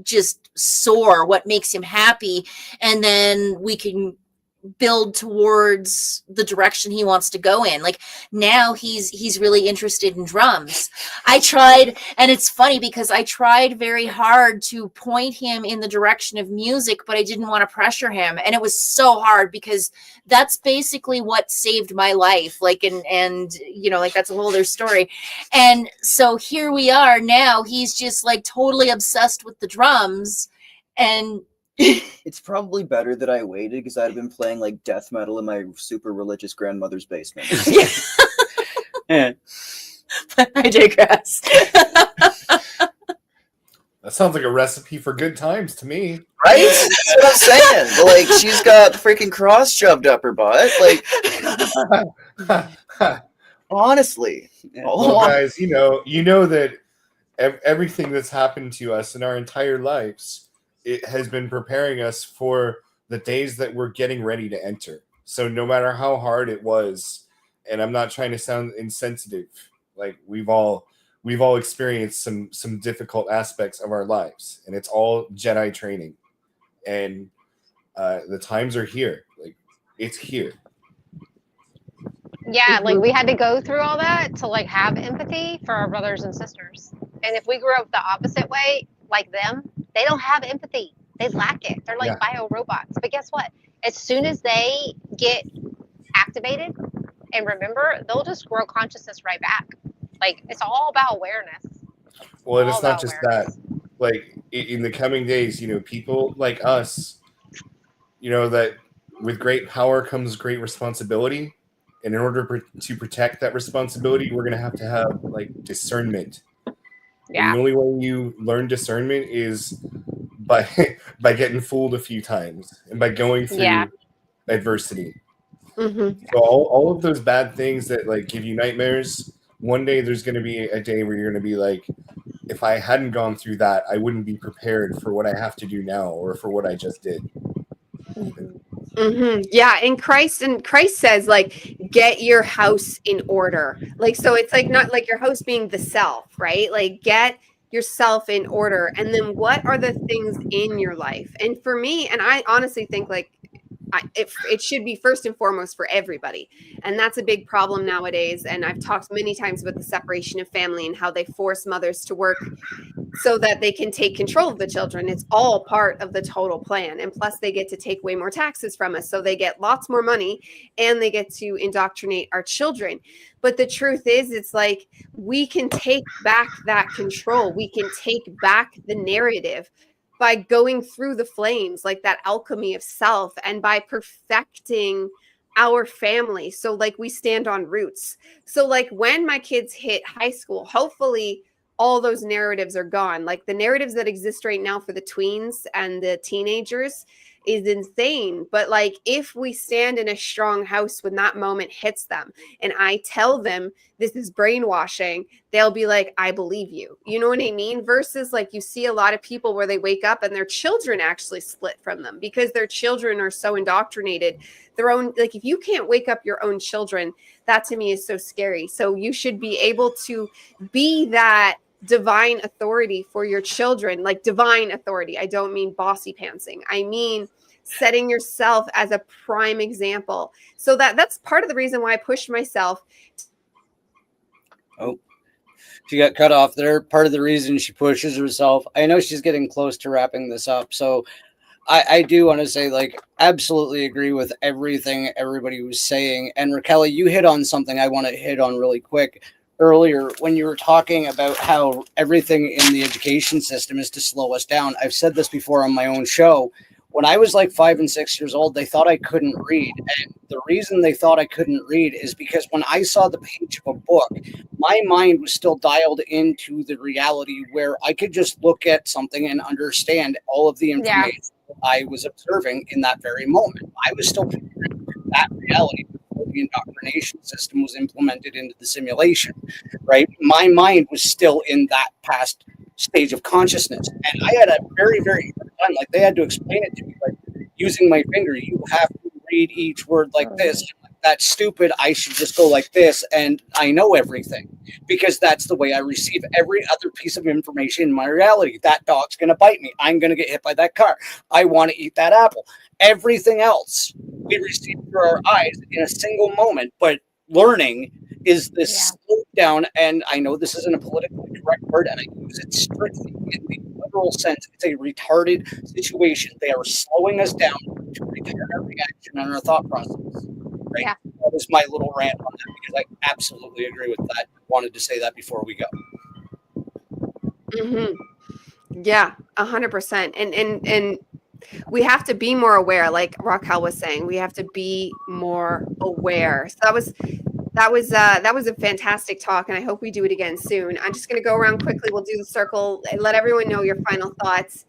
just soar, what makes him happy. And then we can build towards the direction he wants to go in. Now he's really interested in drums. I tried, and it's funny because I tried very hard to point him in the direction of music, but I didn't want to pressure him. And it was so hard because that's basically what saved my life. And that's a whole other story. And so here we are now, he's just totally obsessed with the drums. And it's probably better that I waited, because I'd been playing death metal in my super religious grandmother's basement. Yeah. I digress. That sounds like a recipe for good times to me. Right? That's what I'm saying. She's got freaking cross shoved up her butt. Honestly. Well, guys, you know that everything that's happened to us in our entire lives, it has been preparing us for the days that we're getting ready to enter. So no matter how hard it was, and I'm not trying to sound insensitive, we've all experienced some difficult aspects of our lives, and it's all Jedi training. And the times are here. It's here. Yeah, we had to go through all that to have empathy for our brothers and sisters. And if we grew up the opposite way, like them, they don't have empathy. They lack it. They're bio robots. But guess what? As soon as they get activated and remember, they'll just grow consciousness right back. It's all about awareness. Well, and it's not just awareness. That. In the coming days, people like us, that with great power comes great responsibility. And in order to protect that responsibility, we're going to have discernment. Yeah. And the only way you learn discernment is by getting fooled a few times and by going through adversity. Mm-hmm. So all of those bad things that like give you nightmares, one day there's going to be a day where you're going to be like, if I hadn't gone through that, I wouldn't be prepared for what I have to do now or for what I just did. Mm-hmm. Yeah, and Christ says like get your house in order. Like so it's like not like your house being the self, right? Like get yourself in order. And then what are the things in your life? And for me, and I honestly think like it should be first and foremost for everybody. And that's a big problem nowadays. And I've talked many times about the separation of family and how they force mothers to work so that they can take control of the children. It's all part of the total plan. And plus, they get to take way more taxes from us. So they get lots more money and they get to indoctrinate our children. But the truth is, it's like we can take back that control, we can take back the narrative by going through the flames, like that alchemy of self, and by perfecting our family. So, like, we stand on roots. So, like, when my kids hit high school, hopefully, all those narratives are gone. Like the narratives that exist right now for the tweens and the teenagers is insane. But like if we stand in a strong house when that moment hits them and I tell them this is brainwashing, they'll be like, I believe you. You know what I mean? Versus like you see a lot of people where they wake up and their children actually split from them because their children are so indoctrinated. Their own, like if you can't wake up your own children, that to me is so scary. So you should be able to be that divine authority for your children, like divine authority. I don't mean bossy pantsing. I mean setting yourself as a prime example. So that's part of the reason why I pushed myself. Oh, she got cut off there. Part of the reason she pushes herself. I know she's getting close to wrapping this up. So I do want to say, like, absolutely agree with everything everybody was saying. And Raquel, you hit on something I want to hit on really quick. Earlier, when you were talking about how everything in the education system is to slow us down, I've said this before on my own show. When I was like 5 and 6 years old, they thought I couldn't read. And the reason they thought I couldn't read is because when I saw the page of a book, my mind was still dialed into the reality where I could just look at something and understand all of the information I was observing in that very moment. I was still figuring that reality before the indoctrination system was implemented into the simulation, right? My mind was still in that past stage of consciousness. And I had a very, very hard time. Like they had to explain it to me, like using my finger, you have to read each word like this. That's stupid. I should just go like this. And I know everything because that's the way I receive every other piece of information in my reality. That dog's going to bite me. I'm going to get hit by that car. I want to eat that apple. Everything else we receive through our eyes in a single moment. But learning is this slow down. And I know this isn't a politically correct word, and I use it strictly in the literal sense. It's a retarded situation. They are slowing us down to retard our reaction and our thought process. Right? Yeah. That was my little rant on that because I absolutely agree with that. Wanted to say that before we go. Mm-hmm. Yeah, 100%. And we have to be more aware, like Raquel was saying. We have to be more aware. So that was a fantastic talk, and I hope we do it again soon. I'm just going to go around quickly. We'll do the circle and let everyone know your final thoughts.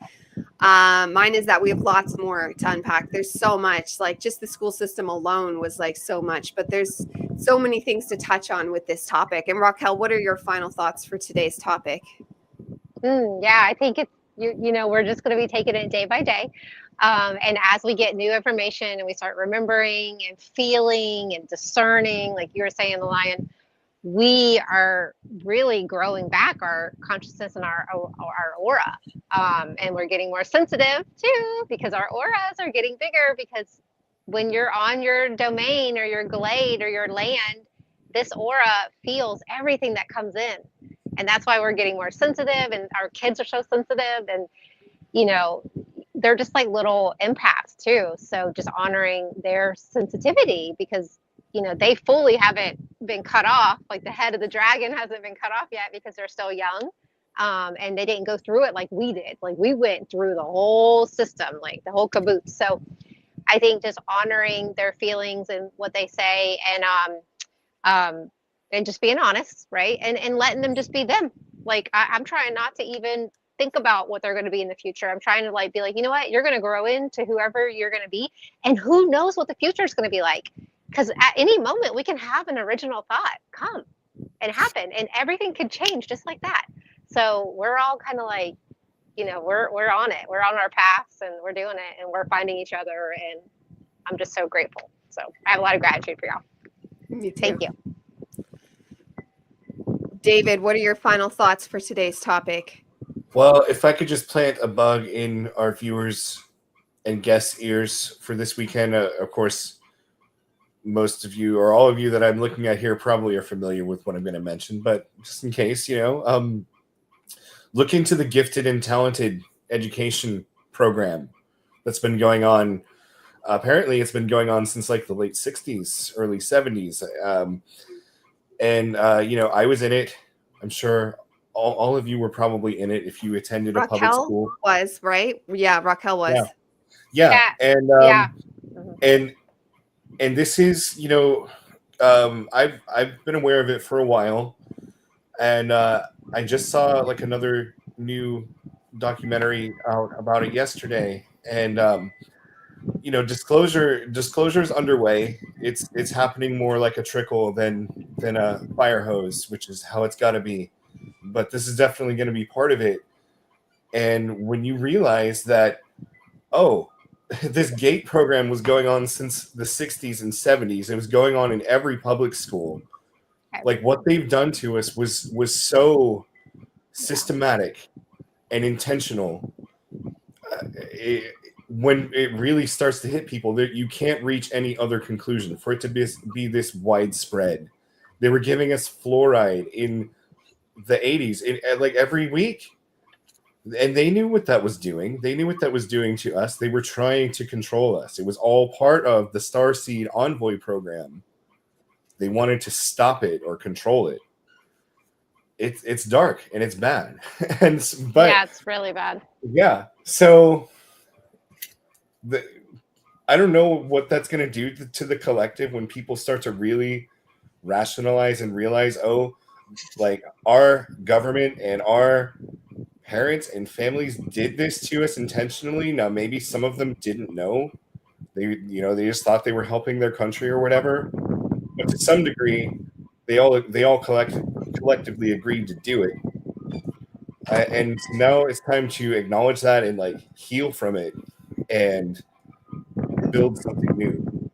Mine is that we have lots more to unpack. There's so much, like just the school system alone was like so much, but there's so many things to touch on with this topic. And Raquel, what are your final thoughts for today's topic? Yeah, I think it's, we're just going to be taking it day by day. And as we get new information and we start remembering and feeling and discerning, like you were saying, the lion, we are really growing back our consciousness and our aura. And we're getting more sensitive too, because our auras are getting bigger, because when you're on your domain or your glade or your land, this aura feels everything that comes in. And that's why we're getting more sensitive, and our kids are so sensitive, and, they're just like little empaths too. So just honoring their sensitivity, because they fully haven't been cut off. Like the head of the dragon hasn't been cut off yet because they're still young. And they didn't go through it like we did. Like we went through the whole system, like the whole caboose. So I think just honoring their feelings and what they say, and just being honest, right? And letting them just be them. Like I'm trying not to even think about what they're going to be in the future. I'm trying to be like, you know what? You're going to grow into whoever you're going to be. And who knows what the future is going to be like. because at any moment we can have an original thought come and happen, and everything could change just like that. So we're all kind of like, we're on it. We're on our paths, and we're doing it, and we're finding each other, and I'm just so grateful. So I have a lot of gratitude for y'all. Me too. Thank you. David, what are your final thoughts for today's topic? Well, if I could just plant a bug in our viewers and guests' ears for this weekend, of course, most of you or all of you that I'm looking at here probably are familiar with what I'm going to mention, but just in case, look into the gifted and talented education program that's been going on. Apparently, it's been going on since like the late 60s, early 70s. I was in it. I'm sure all of you were probably in it if you attended a public school. Was, right? Yeah, Raquel was. Yeah. And this is, I've been aware of it for a while, and I just saw like another new documentary out about it yesterday, and disclosure's underway. It's happening more like a trickle than a fire hose, which is how it's got to be. But this is definitely going to be part of it. And when you realize that, this GATE program was going on since the 60s and 70s, it was going on in every public school. Like, what they've done to us was so systematic and intentional. When it really starts to hit people, that you can't reach any other conclusion for it to be this widespread. They were giving us fluoride in the 80s, like every week, and they knew what that was doing. They knew what that was doing to us. They were trying to control us. It was all part of the Starseed Envoy program. They wanted to stop it or control it. It's dark and it's bad, but yeah, it's really bad. Yeah, so I don't know what that's going to do to the collective when people start to really rationalize and realize, like, our government and our parents and families did this to us intentionally. Now, maybe some of them didn't know. They just thought they were helping their country or whatever. But to some degree, they all collectively agreed to do it. And now it's time to acknowledge that and like heal from it and build something new.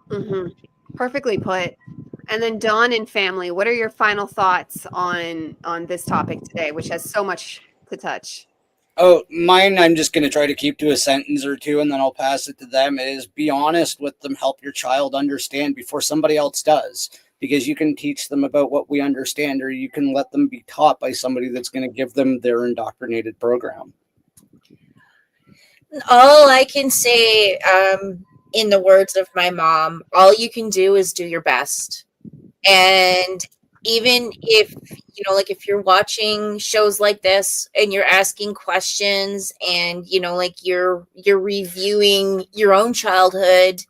Mm-hmm. Perfectly put. And then Dawn and family, what are your final thoughts on this topic today, which has so much to touch? Oh, mine, I'm just going to try to keep to a sentence or two, and then I'll pass it to them, is be honest with them. Help your child understand before somebody else does, because you can teach them about what we understand, or you can let them be taught by somebody that's going to give them their indoctrinated program. All I can say, in the words of my mom, all you can do is do your best. And even if, like if you're watching shows like this and you're asking questions and, like you're reviewing your own childhood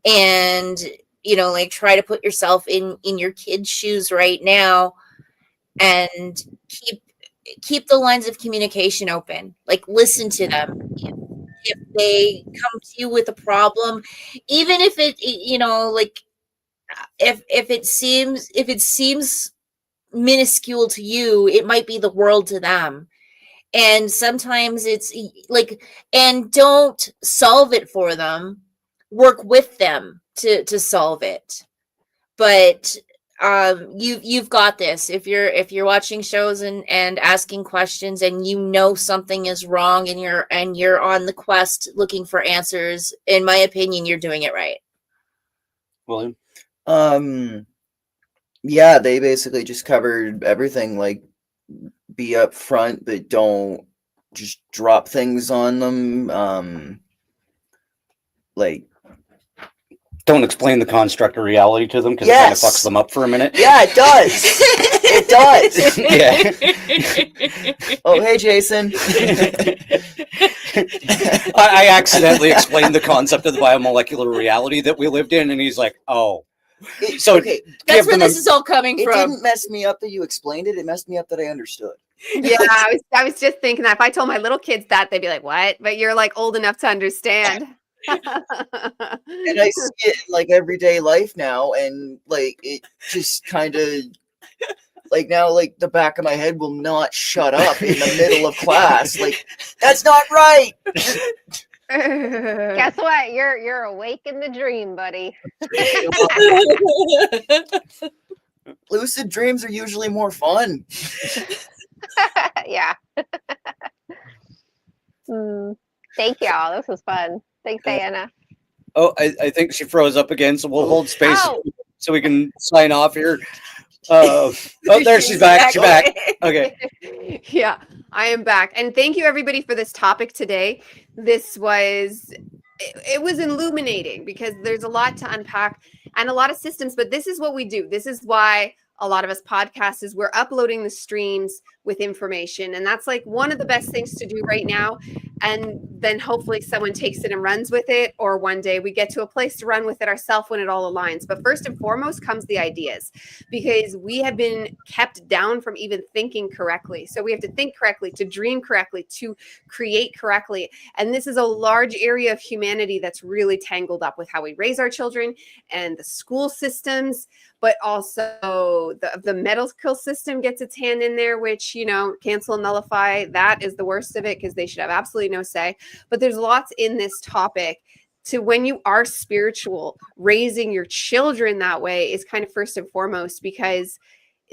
and, like try to put yourself in your kid's shoes right now and keep the lines of communication open. Like, listen to them. If they come to you with a problem, even if it, like, if it seems minuscule to you, it might be the world to them. And sometimes it's like, and don't solve it for them, work with them to solve it. But you've got this. If you're watching shows and asking questions and something is wrong and you're on the quest looking for answers, in my opinion, you're doing it right. William? Yeah, they basically just covered everything. Like, be upfront, but don't just drop things on them. Like, don't explain the construct of reality to them, because it kind of fucks them up for a minute. Yeah, it does. It does. Yeah. Oh, hey, Jason. I accidentally explained the concept of the biomolecular reality that we lived in, and he's like, "Oh." So okay, that's where this is all coming from. It didn't mess me up that you explained it. It messed me up that I understood. Yeah, I was just thinking that if I told my little kids that, they'd be like, "What?" But you're like old enough to understand. And I see it in like everyday life now, and like it just kind of like now, like the back of my head will not shut up in the middle of class. Like, that's not right. Guess what? You're awake in the dream, buddy. Lucid dreams are usually more fun. Yeah. Thank y'all. This was fun. Thanks, Diana. Oh, I think she froze up again, so we'll hold space Oh. so we can sign off here. Oh, there she's back. She's back. Okay. Yeah, I am back. And thank you everybody for this topic today. This was it was illuminating because there's a lot to unpack and a lot of systems, but this is what we do. This is why a lot of us podcasters, we're uploading the streams with information. And that's like one of the best things to do right now. And then hopefully someone takes it and runs with it, or one day we get to a place to run with it ourselves when it all aligns. But first and foremost comes the ideas, because we have been kept down from even thinking correctly. So we have to think correctly, to dream correctly, to create correctly. And this is a large area of humanity that's really tangled up with how we raise our children and the school systems, but also the medical system gets its hand in there, which, you know, cancel and nullify, that is the worst of it because they should have absolutely no say. But there's lots in this topic to when you are spiritual, raising your children that way is kind of first and foremost, because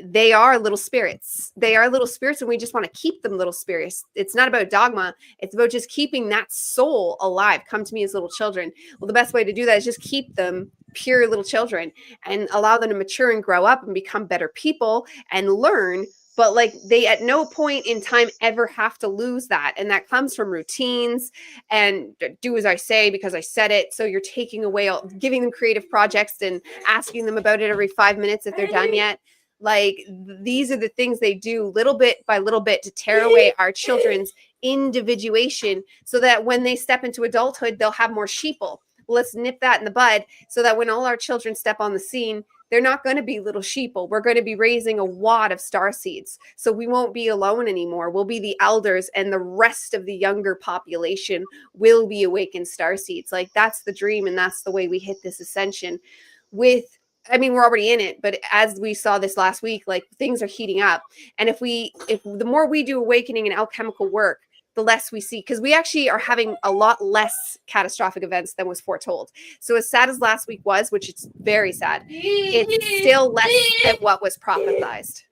they are little spirits. They are little spirits, and we just want to keep them little spirits. It's not about dogma. It's about just keeping that soul alive. Come to me as little children. Well, the best way to do that is just keep them pure little children and allow them to mature and grow up and become better people and learn. But like they at no point in time ever have to lose that. And that comes from routines and do as I say because I said it. So you're taking away, giving them creative projects and asking them about it every 5 minutes if they're done yet. Like these are the things they do little bit by little bit to tear away our children's individuation so that when they step into adulthood, they'll have more sheeple. Let's nip that in the bud so that when all our children step on the scene, they're not going to be little sheeple. We're going to be raising a wad of star seeds. So we won't be alone anymore. We'll be the elders, and the rest of the younger population will be awakened star seeds. Like that's the dream. And that's the way we hit this ascension with, I mean, we're already in it, but as we saw this last week, like things are heating up. And if the more we do awakening and alchemical work, the less we see, because we actually are having a lot less catastrophic events than was foretold. So as sad as last week was, which it's very sad, it's still less than what was prophesized.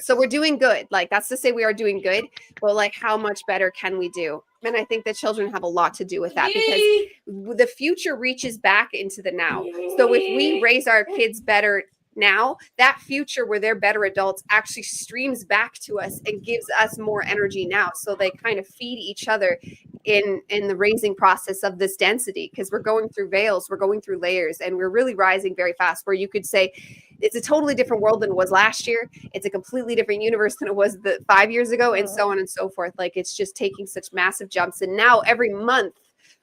So we're doing good. Like that's to say we are doing good, but like how much better can we do? And I think that children have a lot to do with that, because the future reaches back into the now. So if we raise our kids better now, that future where they're better adults actually streams back to us and gives us more energy now. So they kind of feed each other in the raising process of this density, because we're going through veils, we're going through layers, and we're really rising very fast, where you could say it's a totally different world than it was last year. It's a completely different universe than it was 5 years ago, and so on and so forth. Like it's just taking such massive jumps. And now every month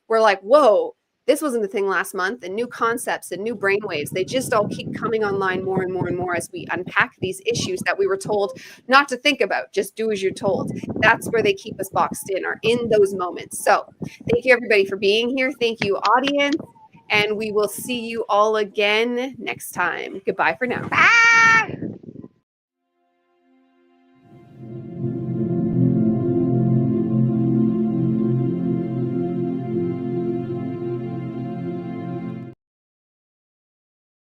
we're like, whoa, this wasn't the thing last month, and new concepts and new brainwaves, they just all keep coming online more and more and more as we unpack these issues that we were told not to think about, just do as you're told. That's where they keep us boxed in, are in those moments. So thank you everybody for being here. Thank you audience, and we will see you all again next time. Goodbye for now. Bye.